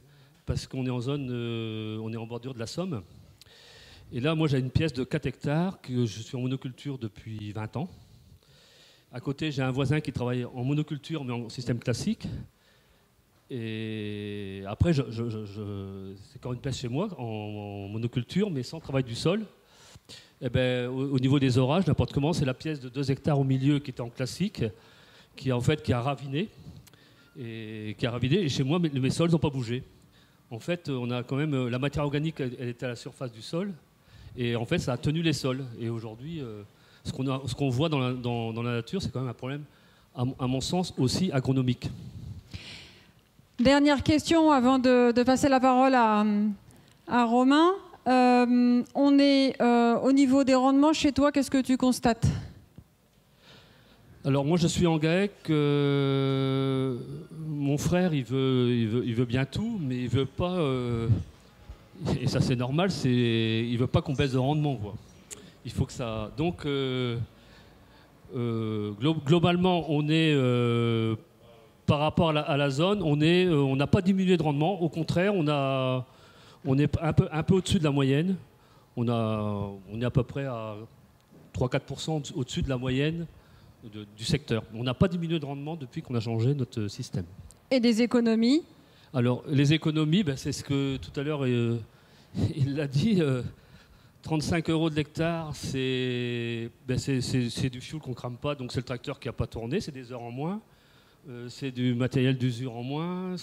parce qu'on est en zone, on est en bordure de la Somme. Et là, moi, j'ai une pièce de 4 hectares que je suis en monoculture depuis 20 ans. À côté, j'ai un voisin qui travaille en monoculture, mais en système classique. Et après, c'est quand une place chez moi, en monoculture, mais sans travail du sol. Et au niveau des orages, n'importe comment, c'est la pièce de 2 hectares au milieu qui était en classique, qui a raviné. Et chez moi, mes sols n'ont pas bougé. En fait, on a quand même la matière organique, elle était à la surface du sol. Et en fait, ça a tenu les sols. Et aujourd'hui, ce qu'on voit dans la nature, c'est quand même un problème, à mon sens, aussi agronomique. Dernière question avant de passer la parole à Romain. On est au niveau des rendements chez toi, qu'est-ce que tu constates? Alors moi je suis en GAEC, mon frère il veut bien tout, mais il veut pas, et ça c'est normal, il veut pas qu'on baisse de rendement, quoi. Il faut que ça... Donc globalement on est... par rapport à la zone, on n'a pas diminué de rendement. Au contraire, on est un peu au-dessus de la moyenne. On est à peu près à 3-4% au-dessus de la moyenne du secteur. On n'a pas diminué de rendement depuis qu'on a changé notre système. Et des économies? Alors, les économies, c'est ce que tout à l'heure il l'a dit. 35 € de l'hectare, c'est du fuel qu'on ne crame pas, donc c'est le tracteur qui n'a pas tourné, c'est des heures en moins. C'est du matériel d'usure en moins.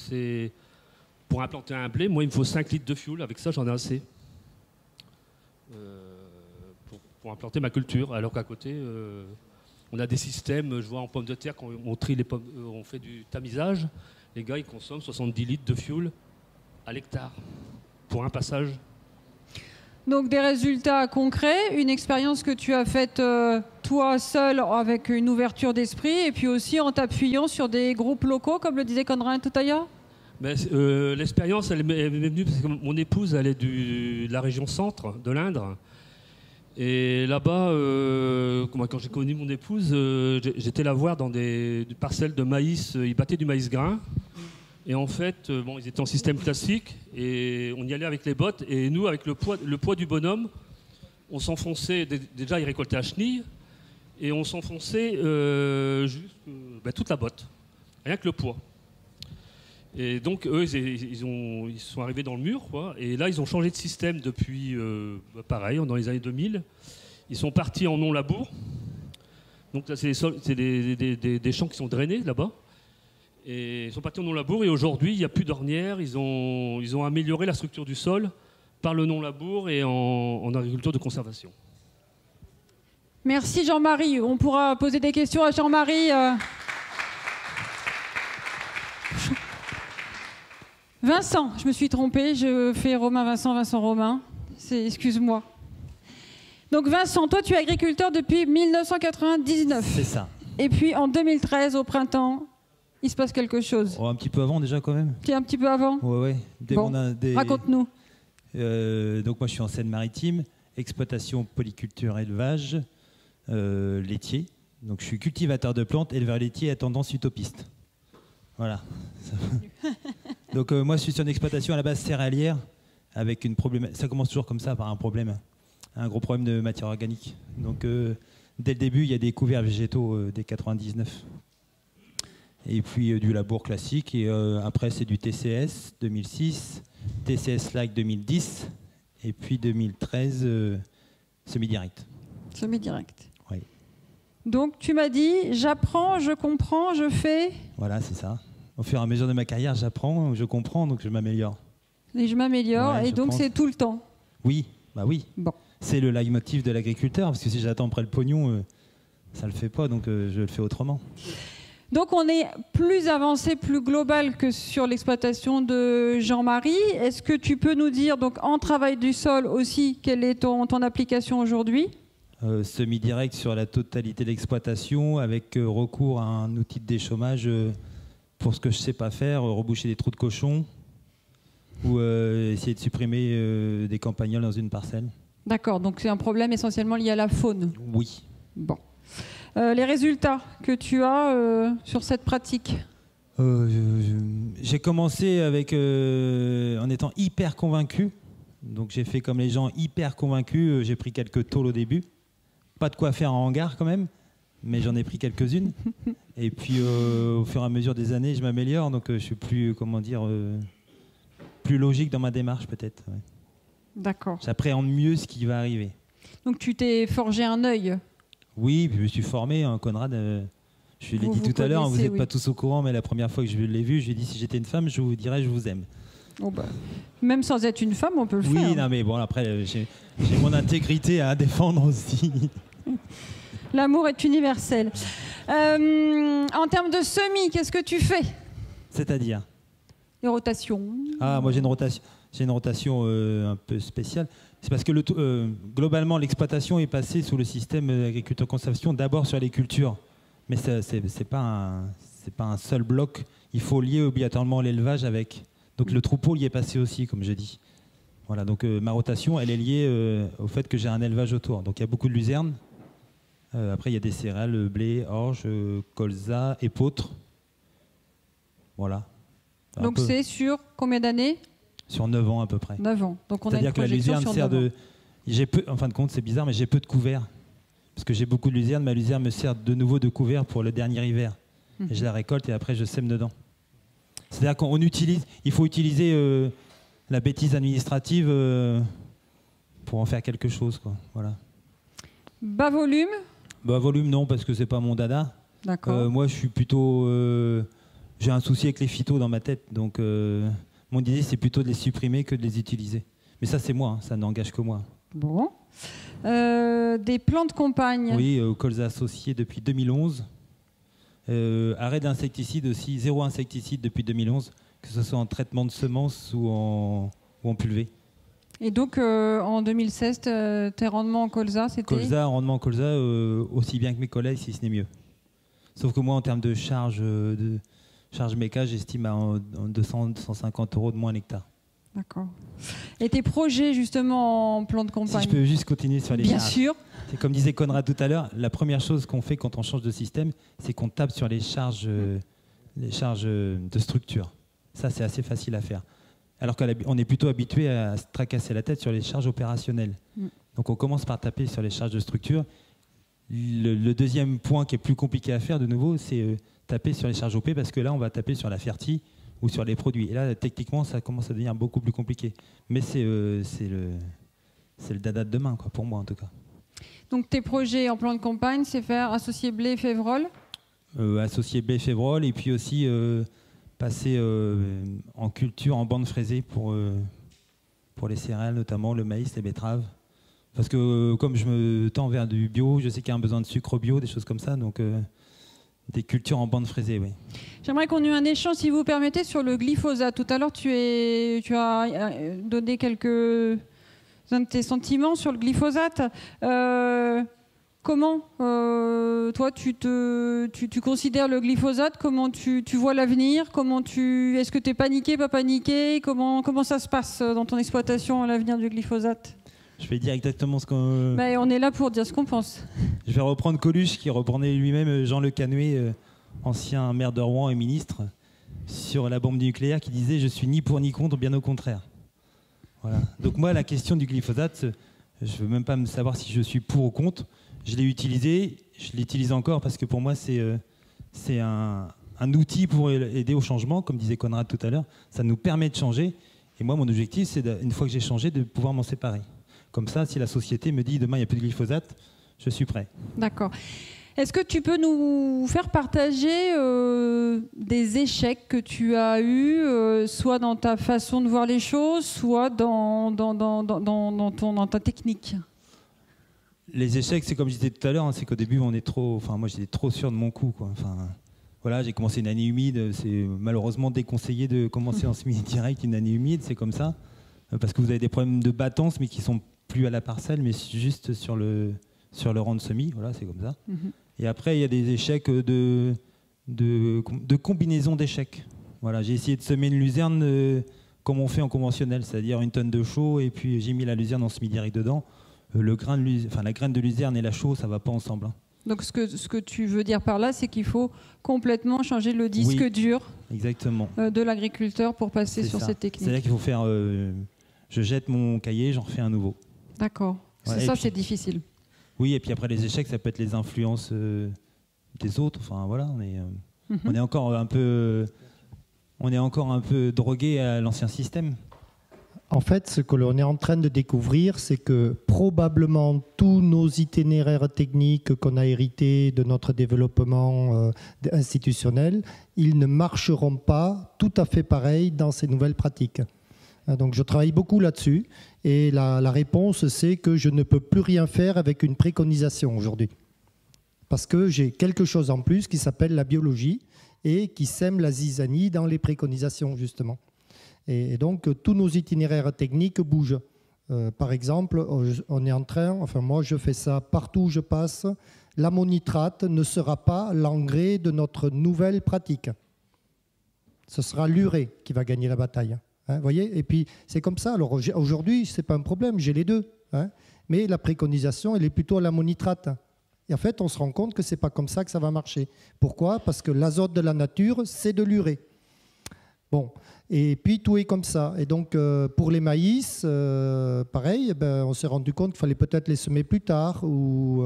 Pour implanter un blé, moi, il me faut 5 litres de fuel. Avec ça, j'en ai assez pour implanter ma culture. Alors qu'à côté, On a des systèmes, je vois en pommes de terre, quand on trie les pommes, on fait du tamisage, les gars ils consomment 70 litres de fuel à l'hectare pour un passage. Donc des résultats concrets, une expérience que tu as faite toi seul avec une ouverture d'esprit et puis aussi en t'appuyant sur des groupes locaux comme le disait Conrad tout à l'heure. L'expérience elle m'est venue parce que mon épouse elle est de la région centre de l'Indre et là-bas quand j'ai connu mon épouse j'étais la voir dans des parcelles de maïs, ils battaient du maïs grain. Et en fait, ils étaient en système classique et on y allait avec les bottes. Et nous, avec le poids du bonhomme, on s'enfonçait. Déjà, ils récoltaient la chenille et on s'enfonçait toute la botte, rien que le poids. Et donc, eux, ils sont arrivés dans le mur, quoi. Et là, ils ont changé de système depuis, pareil, dans les années 2000. Ils sont partis en non-labour. Donc là, c'est des champs qui sont drainés là-bas. Et ils sont partis en non-labour et aujourd'hui, il n'y a plus d'ornières. Ils ont amélioré la structure du sol par le non-labour et en agriculture de conservation. Merci Jean-Marie. On pourra poser des questions à Jean-Marie. Vincent, je me suis trompée. Je fais Romain-Vincent, Vincent-Romain. Excuse-moi. Donc Vincent, toi tu es agriculteur depuis 1999. C'est ça. Et puis en 2013, au printemps... il se passe quelque chose. Oh, un petit peu avant déjà quand même. Un petit peu avant. Ouais. Raconte-nous. Donc moi je suis en Seine-Maritime, exploitation, polyculture, élevage, laitier. Donc je suis cultivateur de plantes, éleveur laitier à tendance utopiste. Voilà. Donc moi je suis sur une exploitation à la base céréalière avec une problématique. Ça commence toujours comme ça par un problème, un gros problème de matière organique. Donc dès le début il y a des couverts végétaux dès 99. Et puis du labour classique, et après c'est du TCS 2006, TCS-like 2010, et puis 2013, semi-direct. Semi-direct. Oui. Donc tu m'as dit, j'apprends, je comprends, je fais... Voilà, c'est ça. Au fur et à mesure de ma carrière, j'apprends, je comprends, donc je m'améliore. Et je m'améliore, ouais, et donc c'est tout le temps. Oui, bah oui. Bon. C'est le leitmotiv de l'agriculteur, parce que si j'attends après le pognon, ça le fait pas, donc je le fais autrement. Donc on est plus avancé, plus global que sur l'exploitation de Jean-Marie. Est-ce que tu peux nous dire, donc en travail du sol aussi, quelle est ton application aujourd'hui ? Semi-direct sur la totalité de l'exploitation, avec recours à un outil de déchômage pour ce que je ne sais pas faire, reboucher des trous de cochon ou essayer de supprimer des campagnols dans une parcelle. D'accord, donc c'est un problème essentiellement lié à la faune. Oui. Bon. Les résultats que tu as sur cette pratique ? J'ai commencé avec, en étant hyper convaincu. Donc j'ai fait comme les gens hyper convaincus. J'ai pris quelques tôles au début. Pas de quoi faire en hangar quand même, mais j'en ai pris quelques-unes. Et puis au fur et à mesure des années, je m'améliore. Donc je suis plus, plus logique dans ma démarche peut-être. Ouais. D'accord. J'appréhende mieux ce qui va arriver. Donc tu t'es forgé un œil ? Oui, puis je me suis formé, Conrad. Je l'ai dit tout à l'heure, vous n'êtes pas tous au courant, mais la première fois que je l'ai vu, je lui ai dit si j'étais une femme, je vous dirais je vous aime. Oh bah, même sans être une femme, on peut le faire. Oui, non, mais bon, après, j'ai mon intégrité à défendre aussi. L'amour est universel. En termes de semis, qu'est-ce que tu fais ? C'est-à-dire ? Les rotations. Ah, moi j'ai une rotation un peu spéciale. C'est parce que globalement, l'exploitation est passée sous le système agriculture-conservation d'abord sur les cultures. Mais c'est pas un seul bloc. Il faut lier obligatoirement l'élevage avec. Donc le troupeau y est passé aussi, comme je dis. Voilà, donc ma rotation, elle est liée au fait que j'ai un élevage autour. Donc il y a beaucoup de luzerne. Après, il y a des céréales, blé, orge, colza, épeautre. Voilà. Donc c'est sur combien d'années ? Sur 9 ans à peu près. 9 ans. Donc on a une C'est-à-dire que la projection luzerne sur 9 ans. En fin de compte, c'est bizarre, mais j'ai peu de couverts. Parce que j'ai beaucoup de luzerne. Ma luzerne me sert de nouveau de couvert pour le dernier hiver. Et je la récolte et après je sème dedans. C'est-à-dire il faut utiliser la bêtise administrative pour en faire quelque chose, quoi. Voilà. Bas volume ? Bas volume, non, parce que c'est pas mon dada. D'accord. Moi, je suis plutôt... j'ai un souci avec les phytos dans ma tête. Donc, mon idée, c'est plutôt de les supprimer que de les utiliser. Mais ça, c'est moi. Ça n'engage que moi. Bon. Des plants de campagne. Oui, au colza associé depuis 2011. Arrêt d'insecticides aussi, 0 insecticide depuis 2011, que ce soit en traitement de semences ou en pulvé. Et donc, en 2016, tes rendements en colza, c'était Rendement en colza, aussi bien que mes collègues, si ce n'est mieux. Sauf que moi, en termes de charge méca, j'estime à 200-250 euros de moins un hectare. D'accord. Et tes projets, justement, en plan de campagne? Si je peux juste continuer sur les charges. Bien sûr. C'est comme disait Conrad tout à l'heure, la première chose qu'on fait quand on change de système, c'est qu'on tape sur les charges de structure. Ça, c'est assez facile à faire. Alors qu'on est plutôt habitué à se tracasser la tête sur les charges opérationnelles. Donc on commence par taper sur les charges de structure. Le deuxième point qui est plus compliqué à faire, de nouveau, c'est taper sur les charges OP, parce que là, on va taper sur la fertie ou sur les produits. Et là, techniquement, ça commence à devenir beaucoup plus compliqué. Mais c'est le dada de demain, quoi, pour moi en tout cas. Donc tes projets en plan de campagne, c'est faire associer blé et févrole? Associer blé et févrole, et puis aussi passer en culture en bande fraisée pour les céréales, notamment le maïs, les betteraves. Parce que comme je me tends vers du bio, je sais qu'il y a un besoin de sucre bio, des choses comme ça, donc des cultures en bande fraisée, oui. J'aimerais qu'on ait un échange, si vous permettez, sur le glyphosate. Tout à l'heure, tu as donné quelques de tes sentiments sur le glyphosate. Comment, toi, tu considères le glyphosate? Comment tu vois l'avenir? Est-ce que tu es paniqué, pas paniqué? Comment ça se passe dans ton exploitation, l'avenir du glyphosate? Je vais dire exactement ce qu'on... On est là pour dire ce qu'on pense. Je vais reprendre Coluche, qui reprenait lui-même Jean Le Canuet, ancien maire de Rouen et ministre, sur la bombe nucléaire, qui disait « Je suis ni pour ni contre, bien au contraire ». Voilà. Donc moi, la question du glyphosate, je ne veux même pas me savoir si je suis pour ou contre. Je l'ai utilisé, je l'utilise encore, parce que pour moi, c'est un outil pour aider au changement, comme disait Conrad tout à l'heure. Ça nous permet de changer. Et moi, mon objectif, c'est, une fois que j'ai changé, de pouvoir m'en séparer. Comme ça, si la société me dit demain, il n'y a plus de glyphosate, je suis prêt. D'accord. Est-ce que tu peux nous faire partager des échecs que tu as eus, soit dans ta façon de voir les choses, soit dans ta technique? Les échecs, c'est comme je disais tout à l'heure, hein, c'est qu'au début, moi j'étais trop sûr de mon coup, quoi. Voilà, j'ai commencé une année humide, c'est malheureusement déconseillé de commencer en semi-direct une année humide, c'est comme ça, parce que vous avez des problèmes de battance, mais qui sont plus à la parcelle, mais juste sur le rang de semis, voilà, c'est comme ça. Et après, il y a des échecs de combinaison d'échecs. Voilà, j'ai essayé de semer une luzerne comme on fait en conventionnel, c'est-à-dire une tonne de chaux, et puis j'ai mis la luzerne en semi-direct dedans. La graine de luzerne et la chaux, ça ne va pas ensemble. Hein. Donc ce que tu veux dire par là, c'est qu'il faut complètement changer le disque dur exactement. De l'agriculteur pour passer sur cette technique. C'est-à-dire qu'il faut faire... je jette mon cahier, j'en refais un nouveau. D'accord. Ouais, c'est difficile. Oui, et puis après les échecs, ça peut être les influences des autres. Enfin voilà, on est encore un peu drogué à l'ancien système. En fait, ce que l'on est en train de découvrir, c'est que probablement tous nos itinéraires techniques qu'on a hérités de notre développement institutionnel, ils ne marcheront pas tout à fait pareil dans ces nouvelles pratiques. Donc je travaille beaucoup là-dessus et la réponse, c'est que je ne peux plus rien faire avec une préconisation aujourd'hui. Parce que j'ai quelque chose en plus qui s'appelle la biologie et qui sème la zizanie dans les préconisations, justement. Et donc, tous nos itinéraires techniques bougent. Par exemple, on est en train, moi je fais ça partout où je passe, l'ammonitrate ne sera pas l'engrais de notre nouvelle pratique. Ce sera l'urée qui va gagner la bataille. Hein, voyez. Et puis, c'est comme ça. Alors aujourd'hui, ce n'est pas un problème, j'ai les deux. Hein, mais la préconisation, elle est plutôt à l'ammonitrate. Et en fait, on se rend compte que ce n'est pas comme ça que ça va marcher. Pourquoi? Parce que l'azote de la nature, c'est de l'urée. Bon. Et puis tout est comme ça. Et donc pour les maïs, pareil, on s'est rendu compte qu'il fallait peut-être les semer plus tard ou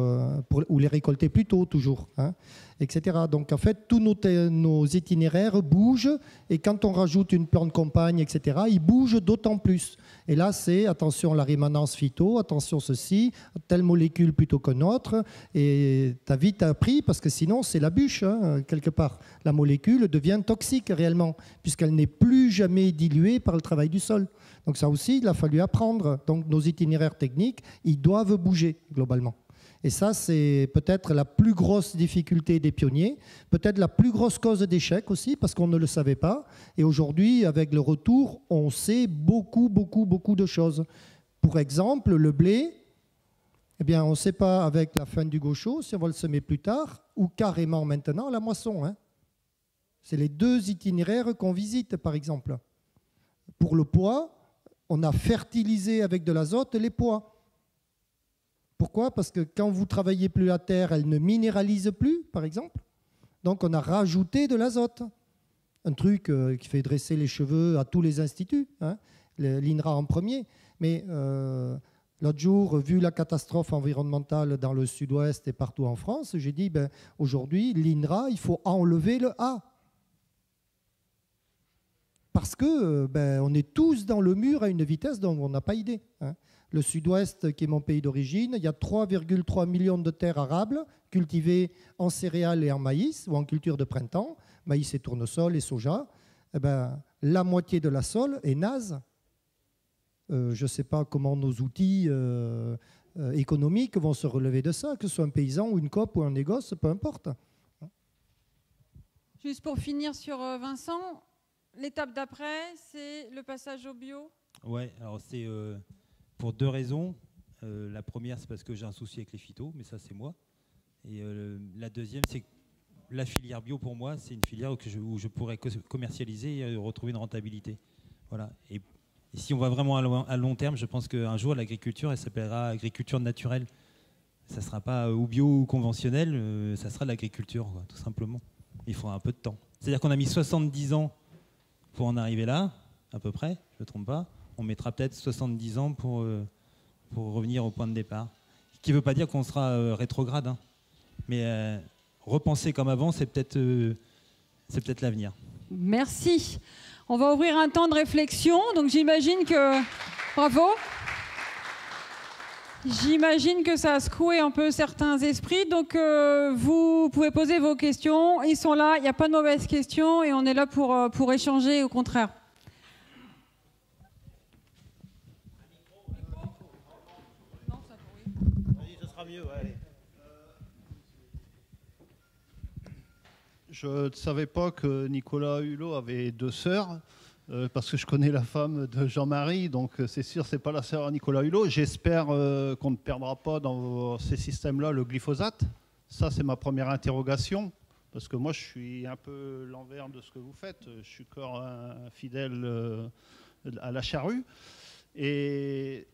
les récolter plus tôt toujours, hein, etc. Donc en fait, tous nos itinéraires bougent et quand on rajoute une plante campagne, etc., ils bougent d'autant plus. Et là, c'est attention à la rémanence phyto, attention ceci, telle molécule plutôt qu'une autre. Et tu as vite appris parce que sinon, c'est la bûche, hein, quelque part. La molécule devient toxique réellement puisqu'elle n'est plus jamais diluée par le travail du sol. Donc ça aussi, il a fallu apprendre. Donc nos itinéraires techniques, ils doivent bouger globalement. Et ça, c'est peut-être la plus grosse difficulté des pionniers, peut-être la plus grosse cause d'échec aussi, parce qu'on ne le savait pas. Et aujourd'hui, avec le retour, on sait beaucoup de choses. Pour exemple, le blé, eh bien, on ne sait pas avec la fin du gaucho si on va le semer plus tard ou carrément maintenant à la moisson. Hein. C'est les deux itinéraires qu'on visite, par exemple. Pour le pois, on a fertilisé avec de l'azote les pois. Pourquoi? Parce que quand vous travaillez plus la terre, elle ne minéralise plus, par exemple. Donc on a rajouté de l'azote. Un truc qui fait dresser les cheveux à tous les instituts, hein, l'INRA en premier. Mais l'autre jour, vu la catastrophe environnementale dans le sud-ouest et partout en France, j'ai dit, ben, aujourd'hui, l'INRA, il faut enlever le A. Parce que ben, on est tous dans le mur à une vitesse dont on n'a pas idée. Hein. Le sud-ouest, qui est mon pays d'origine, il y a 3,3 millions de terres arables cultivées en céréales et en maïs, ou en culture de printemps, maïs et tournesol et soja. Eh ben, la moitié de la sole est naze. Je ne sais pas comment nos outils économiques vont se relever de ça, que ce soit un paysan ou une coop ou un négoce, peu importe. Juste pour finir sur Vincent, l'étape d'après, c'est le passage au bio. Ouais, alors c'est pour deux raisons. La première, c'est parce que j'ai un souci avec les phytos, mais ça, c'est moi. Et la deuxième, c'est que la filière bio, pour moi, c'est une filière où je pourrais commercialiser et retrouver une rentabilité. Voilà. Et si on va vraiment à long terme, je pense qu'un jour, l'agriculture, elle s'appellera agriculture naturelle. Ça ne sera pas ou bio ou conventionnel, ça sera de l'agriculture, tout simplement. Il faudra un peu de temps. C'est-à-dire qu'on a mis 70 ans pour en arriver là, à peu près, je ne me trompe pas. On mettra peut-être 70 ans pour revenir au point de départ. Ce qui ne veut pas dire qu'on sera rétrograde. Hein. Mais repenser comme avant, c'est peut-être l'avenir. Merci. On va ouvrir un temps de réflexion. Donc j'imagine que... Bravo. J'imagine que ça a secoué un peu certains esprits. Donc vous pouvez poser vos questions. Ils sont là, il n'y a pas de mauvaises questions et on est là pour échanger, au contraire. Je ne savais pas que Nicolas Hulot avait deux sœurs, parce que je connais la femme de Jean-Marie, donc c'est sûr, ce n'est pas la sœur à Nicolas Hulot. J'espère qu'on ne perdra pas dans ces systèmes-là le glyphosate. Ça, c'est ma première interrogation, parce que moi, je suis un peu l'envers de ce que vous faites. Je suis encore un fidèle à la charrue. Et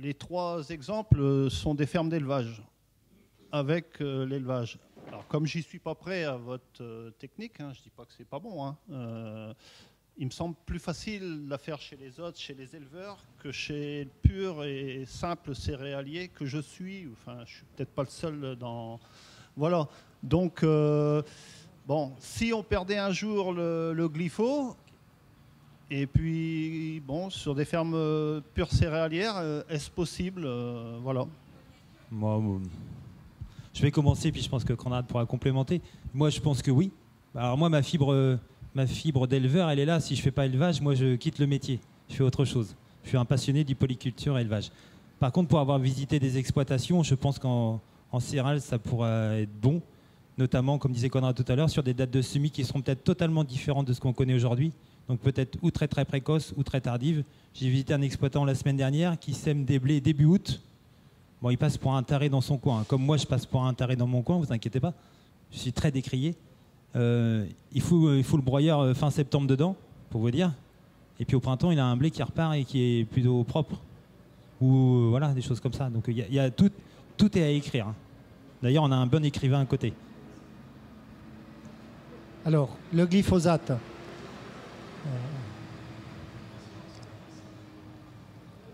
les trois exemples sont des fermes d'élevage, avec l'élevage. Alors, comme j'y suis pas prêt à votre technique, hein, je dis pas que c'est pas bon, hein, il me semble plus facile de la faire chez les autres, chez les éleveurs, que chez le pur et simple céréalier que je suis. Enfin, je suis peut-être pas le seul dans... Voilà. Donc, bon, si on perdait un jour le glypho, et puis, bon, sur des fermes pures céréalières, est-ce possible voilà. Moi, je vais commencer, puis je pense que Conrad pourra complémenter. Moi, je pense que oui. Alors moi, ma fibre d'éleveur, elle est là. Si je ne fais pas élevage, moi, je quitte le métier. Je fais autre chose. Je suis un passionné du polyculture et élevage. Par contre, pour avoir visité des exploitations, je pense qu'en céréales, ça pourra être bon. Notamment, comme disait Conrad tout à l'heure, sur des dates de semis qui seront peut-être totalement différentes de ce qu'on connaît aujourd'hui. Donc peut-être ou très très précoces ou très tardives. J'ai visité un exploitant la semaine dernière qui sème des blés début août. Bon, il passe pour un taré dans son coin. Comme moi, je passe pour un taré dans mon coin, vous inquiétez pas. Je suis très décrié. Il faut le broyeur fin septembre dedans, pour vous dire. Et puis au printemps, il a un blé qui repart et qui est plutôt propre. Ou voilà, des choses comme ça. Donc il y a tout est à écrire. Hein. D'ailleurs, on a un bon écrivain à côté. Alors, le glyphosate.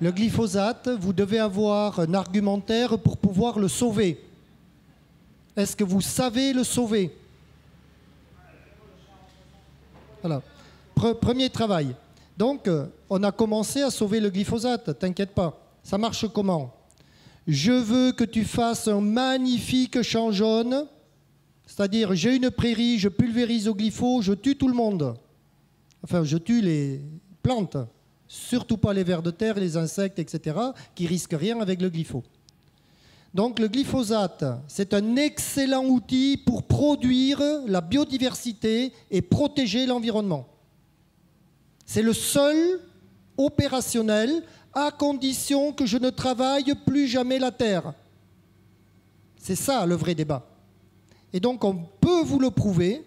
Le glyphosate, vous devez avoir un argumentaire pour pouvoir le sauver. Est-ce que vous savez le sauver? Voilà. Premier travail. Donc, on a commencé à sauver le glyphosate, t'inquiète pas. Ça marche comment? Je veux que tu fasses un magnifique champ jaune, c'est-à-dire j'ai une prairie, je pulvérise au glypho, je tue tout le monde. Enfin, je tue les plantes. Surtout pas les vers de terre, les insectes, etc., qui risquent rien avec le glyphosate. Donc le glyphosate, c'est un excellent outil pour produire la biodiversité et protéger l'environnement. C'est le seul opérationnel à condition que je ne travaille plus jamais la terre. C'est ça le vrai débat. Et donc on peut vous le prouver.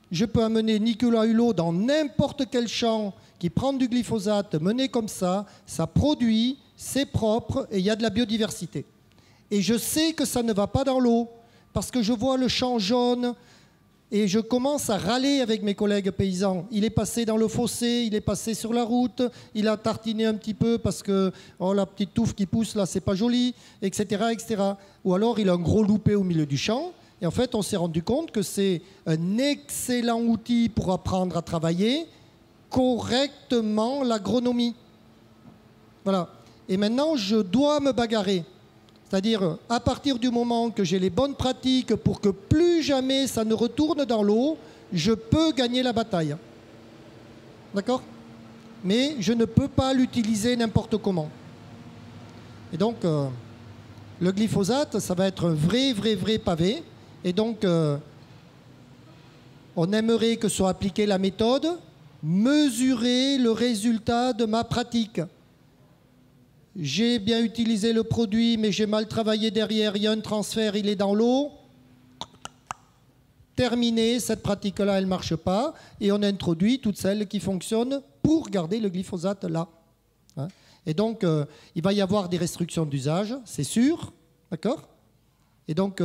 Je peux amener Nicolas Hulot dans n'importe quel champ qui prend du glyphosate, mené comme ça produit, c'est propre et il y a de la biodiversité. Et je sais que ça ne va pas dans l'eau, parce que je vois le champ jaune et je commence à râler avec mes collègues paysans. Il est passé dans le fossé, il est passé sur la route, il a tartiné un petit peu parce que oh, la petite touffe qui pousse là, c'est pas joli, etc., etc. Ou alors il a un gros loupé au milieu du champ. Et en fait, on s'est rendu compte que c'est un excellent outil pour apprendre à travailler correctement l'agronomie. Voilà. Et maintenant, je dois me bagarrer. C'est-à-dire, à partir du moment que j'ai les bonnes pratiques pour que plus jamais ça ne retourne dans l'eau, je peux gagner la bataille. D'accord? Mais je ne peux pas l'utiliser n'importe comment. Et donc, le glyphosate, ça va être un vrai pavé. Et donc, on aimerait que soit appliquée la méthode, mesurer le résultat de ma pratique. J'ai bien utilisé le produit, mais j'ai mal travaillé derrière, il y a un transfert, il est dans l'eau. Terminé, cette pratique-là, elle ne marche pas. Et on introduit toutes celles qui fonctionnent pour garder le glyphosate là. Hein? Et donc, il va y avoir des restrictions d'usage, c'est sûr. D'accord? Et donc,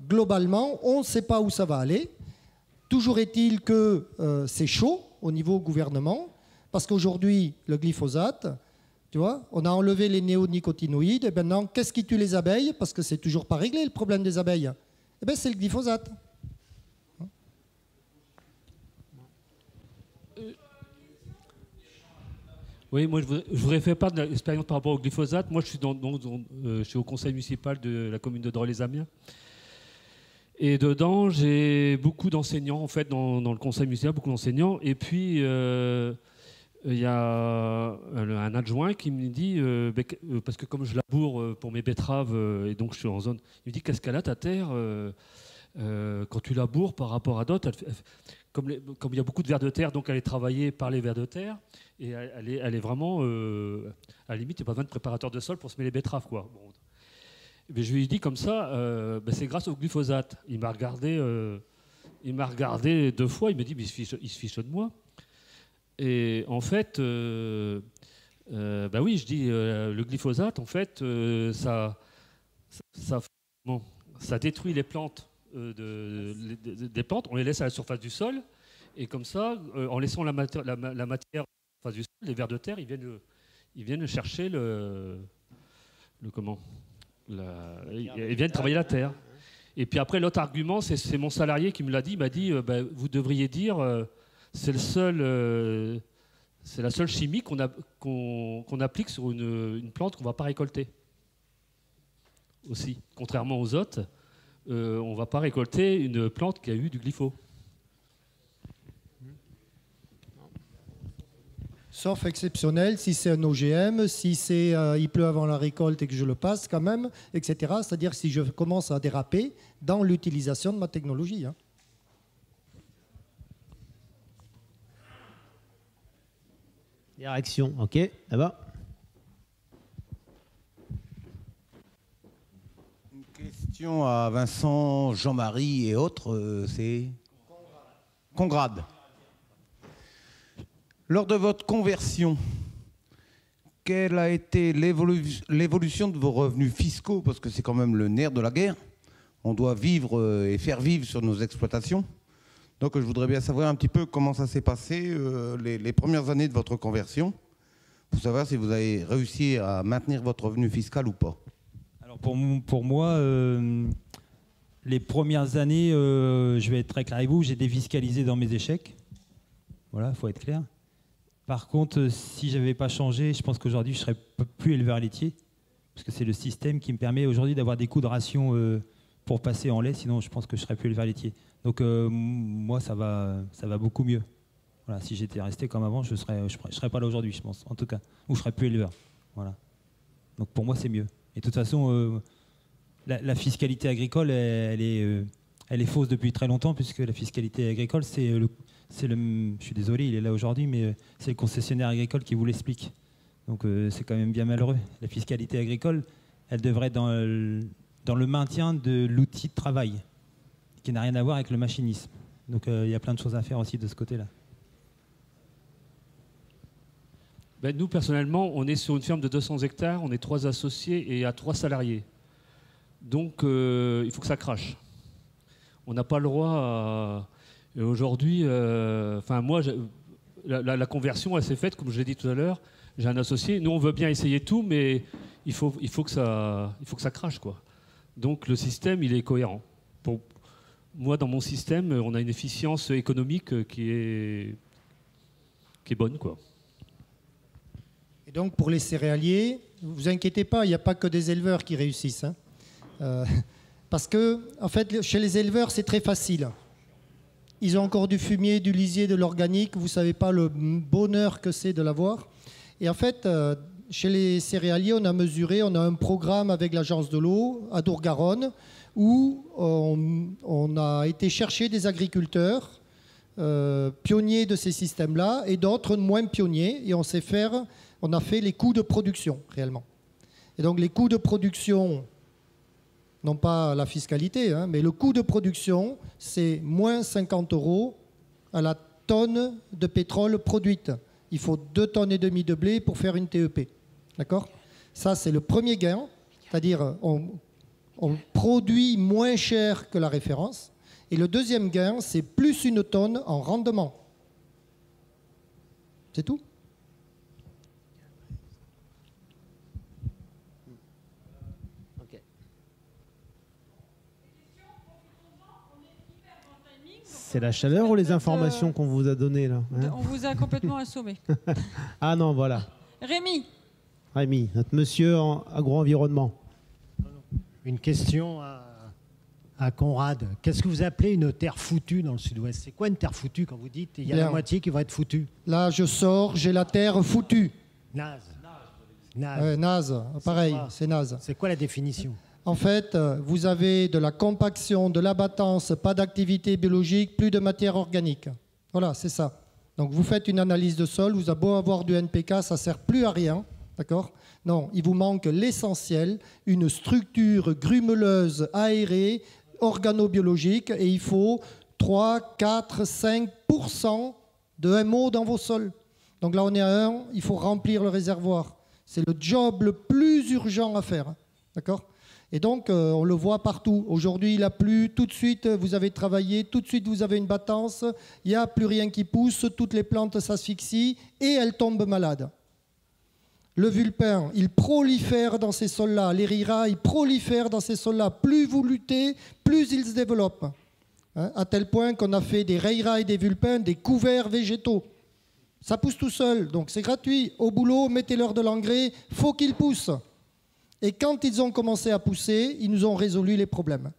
globalement, on ne sait pas où ça va aller. Toujours est-il que c'est chaud au niveau gouvernement, parce qu'aujourd'hui, le glyphosate, tu vois, on a enlevé les néonicotinoïdes, et maintenant, qu'est-ce qui tue les abeilles? Parce que c'est toujours pas réglé le problème des abeilles. Eh bien, c'est le glyphosate. Oui, moi je voudrais faire part de l'expérience par rapport au glyphosate. Moi je suis, je suis au conseil municipal de la commune de Dreux-les-Amiens. Et dedans, j'ai beaucoup d'enseignants, en fait, dans le conseil municipal, beaucoup d'enseignants. Et puis, il y a un adjoint qui me dit, parce que comme je laboure pour mes betteraves, et donc je suis en zone, il me dit, qu'est-ce qu'elle a ta terre quand tu laboures par rapport à d'autres? Comme il y a beaucoup de vers de terre, donc elle est travaillée par les vers de terre, et elle est vraiment, à la limite, il n'y a pas besoin de préparateur de sol pour semer les betteraves, quoi. Bon. Mais je lui ai dit comme ça, c'est grâce au glyphosate. Il m'a regardé 2 fois, il me dit, mais il se fiche de moi. Et en fait, oui, je dis, le glyphosate, en fait, ça détruit les plantes, des plantes, on les laisse à la surface du sol, et comme ça, en laissant la matière à la surface du sol, les vers de terre, ils viennent chercher ils viennent travailler la terre. Et puis après, l'autre argument, c'est mon salarié qui me l'a dit. Il m'a dit, vous devriez dire, c'est la seule chimie qu'on applique sur une plante qu'on ne va pas récolter. Aussi, contrairement aux autres, on ne va pas récolter une plante qui a eu du glyphosate. Sauf exceptionnel, si c'est un OGM, si il pleut avant la récolte et que je le passe quand même, etc. C'est-à-dire si je commence à déraper dans l'utilisation de ma technologie. Hein. Des réactions, ok, là-bas. Une question à Vincent, Jean-Marie et autres, c'est Conrad. Lors de votre conversion, quelle a été l'évolution de vos revenus fiscaux? Parce que c'est quand même le nerf de la guerre. On doit vivre et faire vivre sur nos exploitations. Donc je voudrais bien savoir un petit peu comment ça s'est passé les premières années de votre conversion, pour savoir si vous avez réussi à maintenir votre revenu fiscal ou pas. Alors pour moi, les premières années, je vais être très clair avec vous, j'ai défiscalisé dans mes échecs. Voilà, il faut être clair. Par contre, si je n'avais pas changé, je pense qu'aujourd'hui, je ne serais plus éleveur laitier, parce que c'est le système qui me permet aujourd'hui d'avoir des coûts de ration pour passer en lait, sinon je pense que je ne serais plus éleveur laitier. Donc moi, ça va beaucoup mieux. Voilà, si j'étais resté comme avant, je serais pas là aujourd'hui, je pense, en tout cas. Ou je serais plus éleveur. Voilà. Donc pour moi, c'est mieux. Et de toute façon, la fiscalité agricole, elle est fausse depuis très longtemps, puisque la fiscalité agricole, je suis désolé, il est là aujourd'hui, mais c'est le concessionnaire agricole qui vous l'explique. Donc c'est quand même bien malheureux. La fiscalité agricole, elle devrait être dans le maintien de l'outil de travail, qui n'a rien à voir avec le machinisme. Donc il y a plein de choses à faire aussi de ce côté-là. Ben, nous, personnellement, on est sur une ferme de 200 hectares, on est 3 associés et à 3 salariés. Donc il faut que ça crache. On n'a pas le droit à... Aujourd'hui, moi, la conversion, elle s'est faite, comme je l'ai dit tout à l'heure. J'ai un associé. Nous, on veut bien essayer tout, mais il faut que ça crache, quoi. Donc le système, il est cohérent. Pour moi, dans mon système, on a une efficience économique qui est bonne, quoi. Et donc pour les céréaliers, ne vous inquiétez pas, il n'y a pas que des éleveurs qui réussissent. Parce que, en fait, chez les éleveurs, c'est très facile. Ils ont encore du fumier, du lisier, de l'organique. Vous ne savez pas le bonheur que c'est de l'avoir. Et en fait, chez les céréaliers, on a un programme avec l'Agence de l'eau à Dour-Garonne où on a été chercher des agriculteurs pionniers de ces systèmes-là et d'autres moins pionniers. Et on a fait les coûts de production, réellement. Et donc, les coûts de production, non pas la fiscalité, mais le coût de production, c'est moins 50 € à la tonne de pétrole produite. Il faut 2,5 tonnes de blé pour faire une TEP. D'accord ? Ça, c'est le premier gain, c'est-à-dire on produit moins cher que la référence. Et le deuxième gain, c'est plus 1 tonne en rendement. C'est tout ? C'est la chaleur ou les informations qu'on vous a données là, hein? On vous a complètement assommé. Ah non, voilà. Rémi, notre monsieur en agro-environnement. Une question à Conrad. Qu'est-ce que vous appelez une terre foutue dans le sud-ouest? C'est quoi une terre foutue quand vous dites il y a la moitié qui va être foutue? Là, je sors, j'ai la terre foutue. Naze. Naze, pareil, c'est naze. C'est quoi la définition? En fait, vous avez de la compaction, de l'abattance, pas d'activité biologique, plus de matière organique. Voilà, c'est ça. Donc vous faites une analyse de sol, vous avez beau avoir du NPK, ça ne sert plus à rien. D'accord ? Non, il vous manque l'essentiel, une structure grumeleuse, aérée, organobiologique, et il faut 3, 4, 5% de MO dans vos sols. Donc là, on est à 1, il faut remplir le réservoir. C'est le job le plus urgent à faire. D'accord ? Et donc, on le voit partout. Aujourd'hui, il a plu, tout de suite, vous avez travaillé, tout de suite, vous avez une battance, il n'y a plus rien qui pousse, toutes les plantes s'asphyxient et elles tombent malades. Le vulpin, il prolifère dans ces sols-là. Les riras, ils prolifèrent dans ces sols-là. Plus vous luttez, plus ils se développent. Hein, à tel point qu'on a fait des reiras et des vulpins, des couverts végétaux. Ça pousse tout seul, donc c'est gratuit. Au boulot, mettez-leur de l'engrais, faut qu'ils poussent. Et quand ils ont commencé à pousser, ils nous ont résolu les problèmes.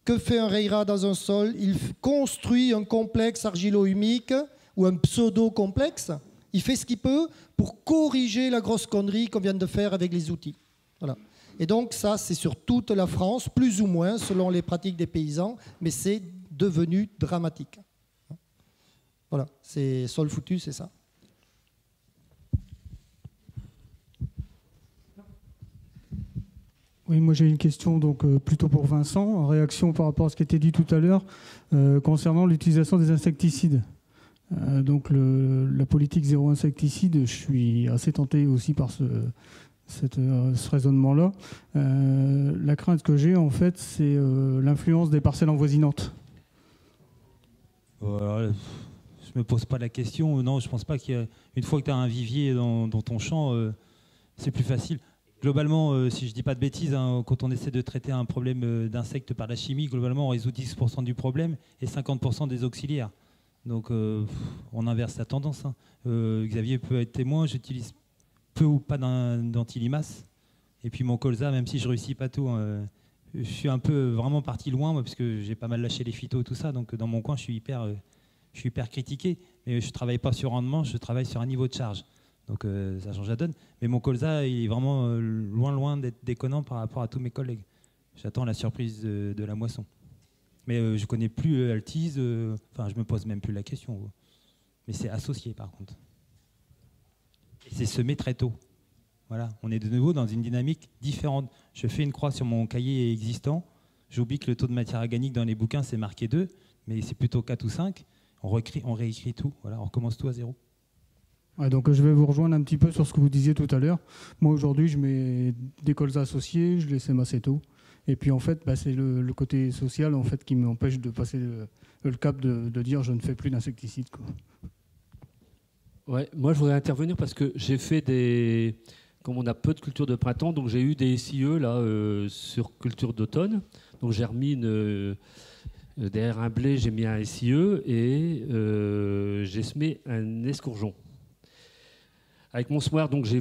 Que fait un reira dans un sol? Il construit un complexe argilo-humique ou un pseudo-complexe. Il fait ce qu'il peut pour corriger la grosse connerie qu'on vient de faire avec les outils. Voilà. Et donc ça, c'est sur toute la France, plus ou moins, selon les pratiques des paysans, mais c'est devenu dramatique. Voilà, c'est sol foutu, c'est ça. Oui, moi j'ai une question donc plutôt pour Vincent, en réaction par rapport à ce qui a été dit tout à l'heure concernant l'utilisation des insecticides. Donc la politique zéro insecticide, je suis assez tenté aussi par ce raisonnement-là. La crainte que j'ai en fait, c'est l'influence des parcelles envoisinantes. Je me pose pas la question. Non, je pense pas qu'une fois que tu as un vivier dans ton champ, c'est plus facile. Globalement, si je ne dis pas de bêtises, hein, quand on essaie de traiter un problème d'insectes par la chimie, globalement, on résout 10% du problème et 50% des auxiliaires. Donc, on inverse la tendance. Hein. Xavier peut être témoin, j'utilise peu ou pas d'antilimaces. Et puis mon colza, même si je ne réussis pas tout, je suis un peu vraiment parti loin, moi, parce que j'ai pas mal lâché les phytos et tout ça. Donc, dans mon coin, je suis hyper je suis hyper critiqué, mais je ne travaille pas sur rendement, je travaille sur un niveau de charge. Donc ça change la donne. Mais mon colza, il est vraiment loin d'être déconnant par rapport à tous mes collègues. J'attends la surprise de la moisson. Mais je ne connais plus Altice, enfin je ne me pose même plus la question. Mais c'est associé par contre. Et c'est semé très tôt. Voilà, on est de nouveau dans une dynamique différente. Je fais une croix sur mon cahier existant. J'oublie que le taux de matière organique dans les bouquins, c'est marqué 2, mais c'est plutôt 4 ou 5. On réécrit tout, voilà, on recommence tout à zéro. Ouais, donc je vais vous rejoindre un petit peu sur ce que vous disiez tout à l'heure. Moi aujourd'hui, je mets des colzas associés, je les sème assez tôt. Et puis en fait, c'est le côté social en fait, qui m'empêche de passer le cap de dire je ne fais plus d'insecticides. Ouais, moi je voudrais intervenir parce que j'ai fait des... Comme on a peu de culture de printemps, donc j'ai eu des SIE là, sur culture d'automne. Donc j'ai remis derrière un blé, j'ai mis un SIE et j'ai semé un escourgeon. Avec mon semoir, donc j'ai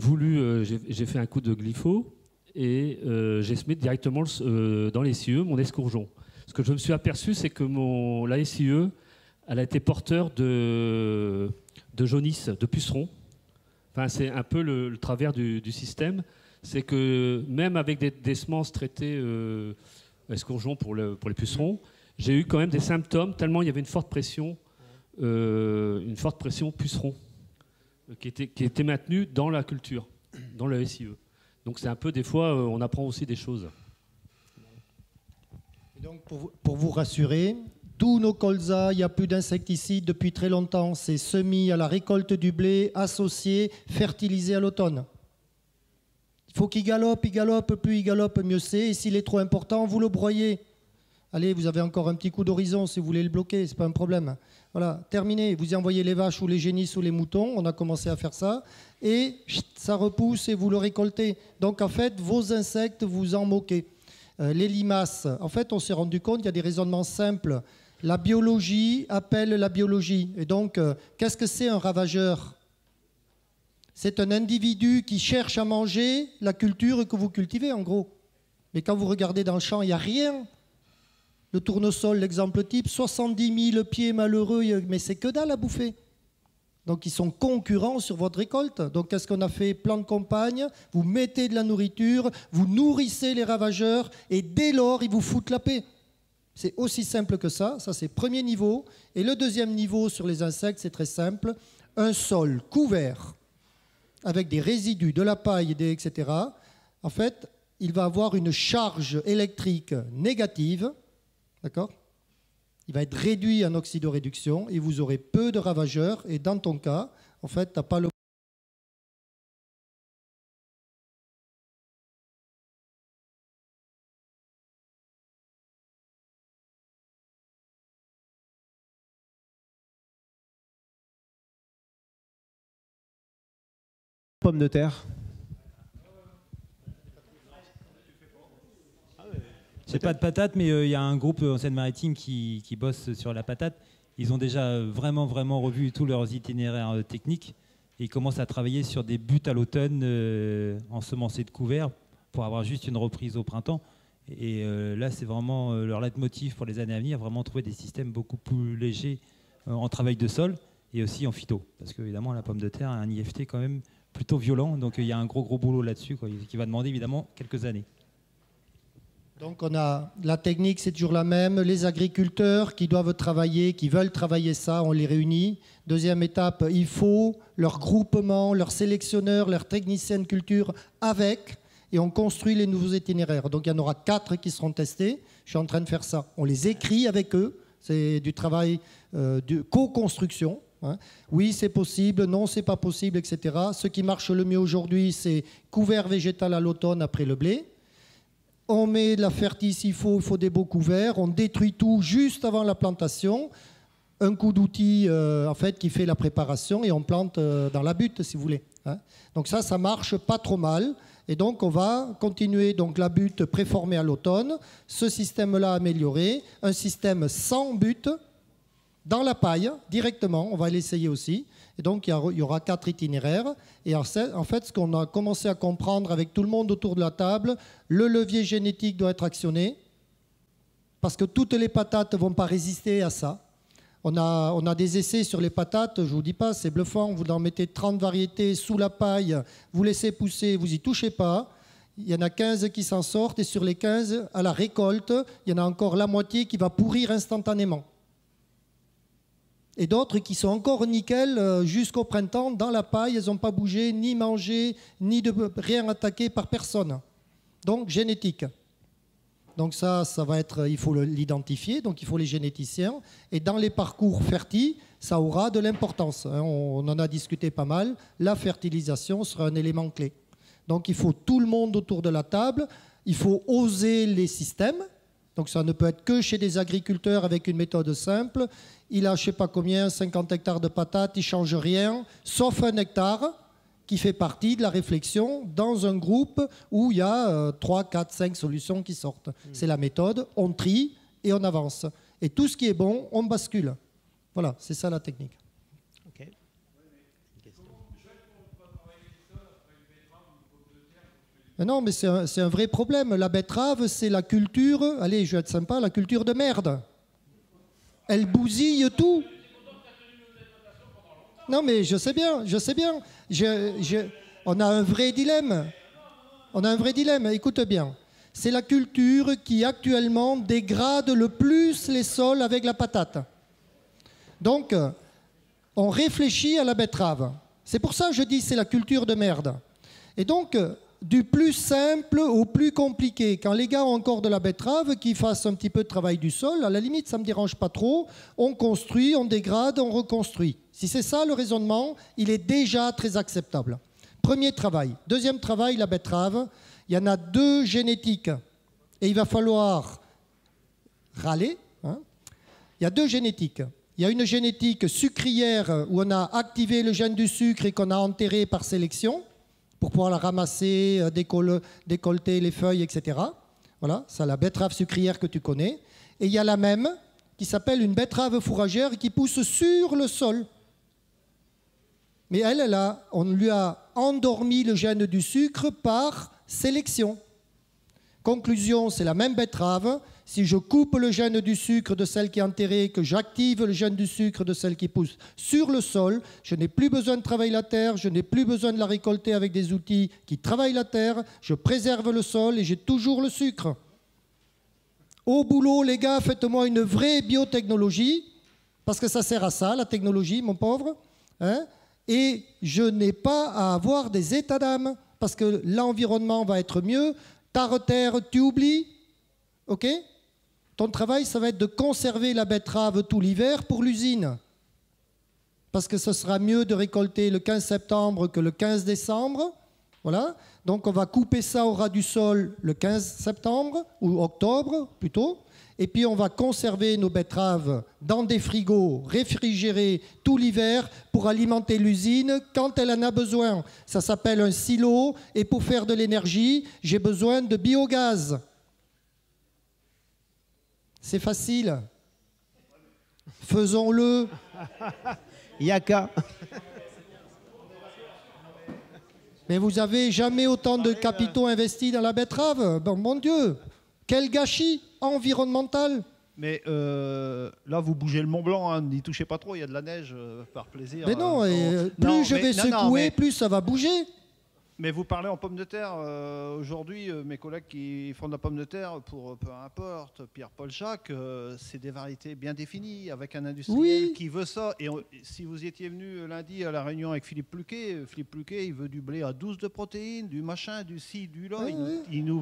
fait un coup de glypho et j'ai semé directement dans les SIE mon escourgeon. Ce que je me suis aperçu, c'est que la SIE, elle a été porteur de jaunisse, de pucerons. Enfin, c'est un peu le travers du système. C'est que même avec des semences traitées escourgeons pour les pucerons, j'ai eu quand même des symptômes tellement il y avait une forte pression puceron qui était maintenue dans la culture, dans le SIE. Donc c'est un peu, des fois, on apprend aussi des choses. Et donc pour vous rassurer, tous nos colzas, il n'y a plus d'insecticides depuis très longtemps. C'est semis à la récolte du blé, associé, fertilisé à l'automne. Il faut qu'il galope, plus il galope, mieux c'est. Et s'il est trop important, vous le broyez. Allez, vous avez encore un petit coup d'horizon si vous voulez le bloquer, ce n'est pas un problème. Voilà, terminé. Vous y envoyez les vaches ou les génisses ou les moutons, on a commencé à faire ça. Et ça repousse et vous le récoltez. Donc en fait, vos insectes, vous en moquez. Les limaces, en fait, on s'est rendu compte qu'il y a des raisonnements simples. La biologie appelle la biologie. Et donc, qu'est-ce que c'est un ravageur? C'est un individu qui cherche à manger la culture que vous cultivez, en gros. Mais quand vous regardez dans le champ, il n'y a rien. Le tournesol, l'exemple type, 70 000 pieds malheureux, mais c'est que dalle à bouffer. Donc, ils sont concurrents sur votre récolte. Donc, qu'est-ce qu'on a fait? Plan de campagne, vous mettez de la nourriture, vous nourrissez les ravageurs, et dès lors, ils vous foutent la paix. C'est aussi simple que ça c'est le premier niveau. Et le deuxième niveau sur les insectes, c'est très simple. Un sol couvert avec des résidus, de la paille, etc. En fait, il va avoir une charge électrique négative. D'accord? Il va être réduit en oxydoréduction et vous aurez peu de ravageurs. Et dans ton cas, en fait, tu n'as pas le... Pommes de terre. J'ai pas de patate, mais il y a un groupe en Seine-Maritime qui bosse sur la patate. Ils ont déjà vraiment revu tous leurs itinéraires techniques et ils commencent à travailler sur des buts à l'automne ensemencés de couverts pour avoir juste une reprise au printemps. Et là, c'est vraiment leur leitmotiv pour les années à venir, vraiment trouver des systèmes beaucoup plus légers en travail de sol et aussi en phyto. Parce qu'évidemment, la pomme de terre a un IFT quand même plutôt violent, donc il y a un gros boulot là-dessus qui va demander évidemment quelques années. Donc on a la technique, c'est toujours la même. Les agriculteurs qui doivent travailler, qui veulent travailler ça, on les réunit. Deuxième étape, il faut leur groupement, leur sélectionneur, leur technicien de culture avec, et on construit les nouveaux itinéraires. Donc il y en aura 4 qui seront testés. Je suis en train de faire ça. On les écrit avec eux. C'est du travail de co-construction. Oui, c'est possible, non, c'est pas possible, etc. Ce qui marche le mieux aujourd'hui, c'est couvert végétal à l'automne après le blé. On met de la fertile s'il faut des beaux couverts. On détruit tout juste avant la plantation. Un coup d'outil en fait, qui fait la préparation et on plante dans la butte, si vous voulez. Donc ça marche pas trop mal. Et donc on va continuer donc, la butte préformée à l'automne. Ce système-là amélioré. Un système sans butte. Dans la paille, directement, on va l'essayer aussi. Et donc, il y aura 4 itinéraires. Et en fait, ce qu'on a commencé à comprendre avec tout le monde autour de la table, le levier génétique doit être actionné, parce que toutes les patates ne vont pas résister à ça. On a des essais sur les patates, je ne vous dis pas, c'est bluffant. Vous en mettez 30 variétés sous la paille, vous laissez pousser, vous n'y touchez pas. Il y en a 15 qui s'en sortent et sur les 15, à la récolte, il y en a encore la moitié qui va pourrir instantanément. Et d'autres qui sont encore nickel jusqu'au printemps, dans la paille, elles n'ont pas bougé, ni mangé, ni rien attaqué par personne. Donc, génétique. Donc ça va être, il faut l'identifier, donc il faut les généticiens. Et dans les parcours fertiles, ça aura de l'importance. On en a discuté pas mal. La fertilisation sera un élément clé. Donc il faut tout le monde autour de la table. Il faut oser les systèmes. Donc ça ne peut être que chez des agriculteurs avec une méthode simple. Il a, je ne sais pas combien, 50 hectares de patates, il ne change rien, sauf 1 hectare qui fait partie de la réflexion dans un groupe où il y a 3, 4, 5 solutions qui sortent. C'est la méthode, on trie et on avance. Et tout ce qui est bon, on bascule. Voilà, c'est ça la technique. Ok. Mais non, mais c'est un vrai problème. La betterave, c'est la culture, allez, je vais être sympa, la culture de merde. Elle bousille tout. Non, mais je sais bien. On a un vrai dilemme. Écoute bien. C'est la culture qui actuellement dégrade le plus les sols avec la patate. Donc, on réfléchit à la betterave. C'est pour ça que je dis c'est la culture de merde. Et donc, du plus simple au plus compliqué. Quand les gars ont encore de la betterave, qu'ils fassent un petit peu de travail du sol, à la limite, ça ne me dérange pas trop. On construit, on dégrade, on reconstruit. Si c'est ça le raisonnement, il est déjà très acceptable. Premier travail. Deuxième travail, la betterave. Il y en a 2 génétiques. Et il va falloir râler. Il y a 2 génétiques. Il y a une génétique sucrière où on a activé le gène du sucre et qu'on a enterré par sélection pour pouvoir la ramasser, décolleter les feuilles, etc. Voilà, c'est la betterave sucrière que tu connais. Et il y a la même qui s'appelle une betterave fourragère qui pousse sur le sol. Mais elle, on lui a endormi le gène du sucre par sélection. Conclusion, c'est la même betterave. Si je coupe le gène du sucre de celle qui est enterrée, que j'active le gène du sucre de celle qui pousse sur le sol, je n'ai plus besoin de travailler la terre, je n'ai plus besoin de la récolter avec des outils qui travaillent la terre, je préserve le sol et j'ai toujours le sucre. Au boulot, les gars, faites-moi une vraie biotechnologie, parce que ça sert à ça, la technologie, mon pauvre. Et je n'ai pas à avoir des états d'âme, parce que l'environnement va être mieux. Terre, tu oublies, ok ? Ton travail, ça va être de conserver la betterave tout l'hiver pour l'usine. Parce que ce sera mieux de récolter le 15 septembre que le 15 décembre. Voilà. Donc on va couper ça au ras du sol le 15 septembre, ou octobre plutôt. Et puis on va conserver nos betteraves dans des frigos réfrigérés tout l'hiver pour alimenter l'usine quand elle en a besoin. Ça s'appelle un silo. Et pour faire de l'énergie, j'ai besoin de biogaz. C'est facile. Faisons-le. Yaka. Mais vous avez jamais autant de capitaux investis dans la betterave. Bon, mon Dieu, quel gâchis environnemental. Mais là, vous bougez le Mont Blanc, n'y touchez pas trop, il y a de la neige par plaisir. Mais non, plus je vais secouer, plus ça va bouger. Mais vous parlez en pommes de terre. Aujourd'hui, mes collègues qui font de la pomme de terre, pour peu importe, Pierre-Paul Jacques, c'est des variétés bien définies, avec un industriel qui veut ça. Et si vous étiez venu lundi à la réunion avec Philippe Pluquet, il veut du blé à 12 de protéines, du machin, du ci, du là.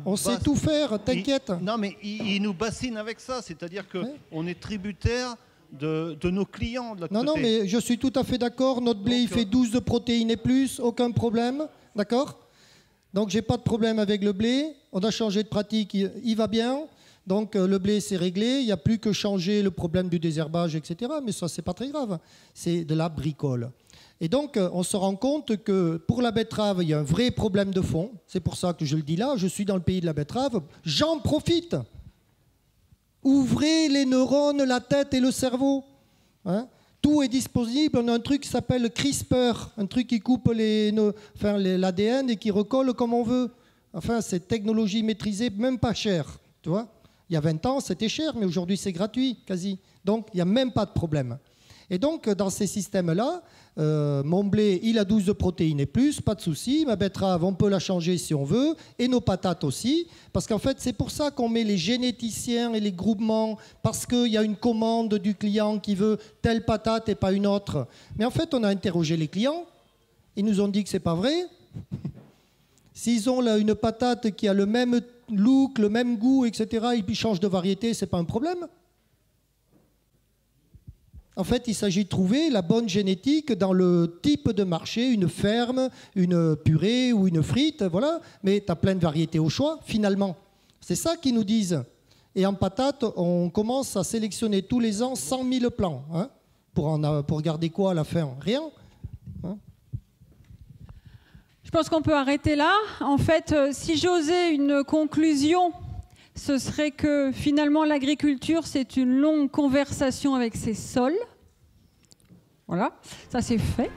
On sait tout faire, t'inquiète. Non, mais il nous bassine avec ça, c'est-à-dire qu'on est tributaire de nos clients de l'autre côté. Non, mais je suis tout à fait d'accord. Notre blé, il fait 12 de protéines et plus, aucun problème. D'accord ? Donc, j'ai pas de problème avec le blé. On a changé de pratique, il va bien. Donc, le blé, c'est réglé. Il n'y a plus que changer le problème du désherbage, etc. Mais ça, c'est pas très grave. C'est de la bricole. Et donc, on se rend compte que pour la betterave, il y a un vrai problème de fond. C'est pour ça que je le dis là. Je suis dans le pays de la betterave. J'en profite. Ouvrez les neurones, la tête et le cerveau. Tout est disponible. On a un truc qui s'appelle CRISPR, un truc qui coupe l'ADN et qui recolle comme on veut. Enfin, c'est technologie maîtrisée, même pas cher. Tu vois ? Il y a 20 ans, c'était cher, mais aujourd'hui, c'est gratuit, quasi. Donc, il n'y a même pas de problème. Et donc, dans ces systèmes-là, mon blé, il a 12 de protéines et plus, pas de souci. Ma betterave, on peut la changer si on veut. Et nos patates aussi. Parce qu'en fait, c'est pour ça qu'on met les généticiens et les groupements, parce qu'il y a une commande du client qui veut telle patate et pas une autre. Mais en fait, on a interrogé les clients. Ils nous ont dit que c'est pas vrai. S'ils ont là une patate qui a le même look, le même goût, etc., et puis changent de variété, c'est pas un problème. En fait, il s'agit de trouver la bonne génétique dans le type de marché, une ferme, une purée ou une frite, voilà. Mais tu as plein de variétés au choix, finalement. C'est ça qu'ils nous disent. Et en patate, on commence à sélectionner tous les ans 100 000 plants. Hein, pour garder quoi à la fin? Rien. Hein. Je pense qu'on peut arrêter là. En fait, si j'osais une conclusion, ce serait que finalement l'agriculture, c'est une longue conversation avec ses sols. Voilà, ça c'est fait.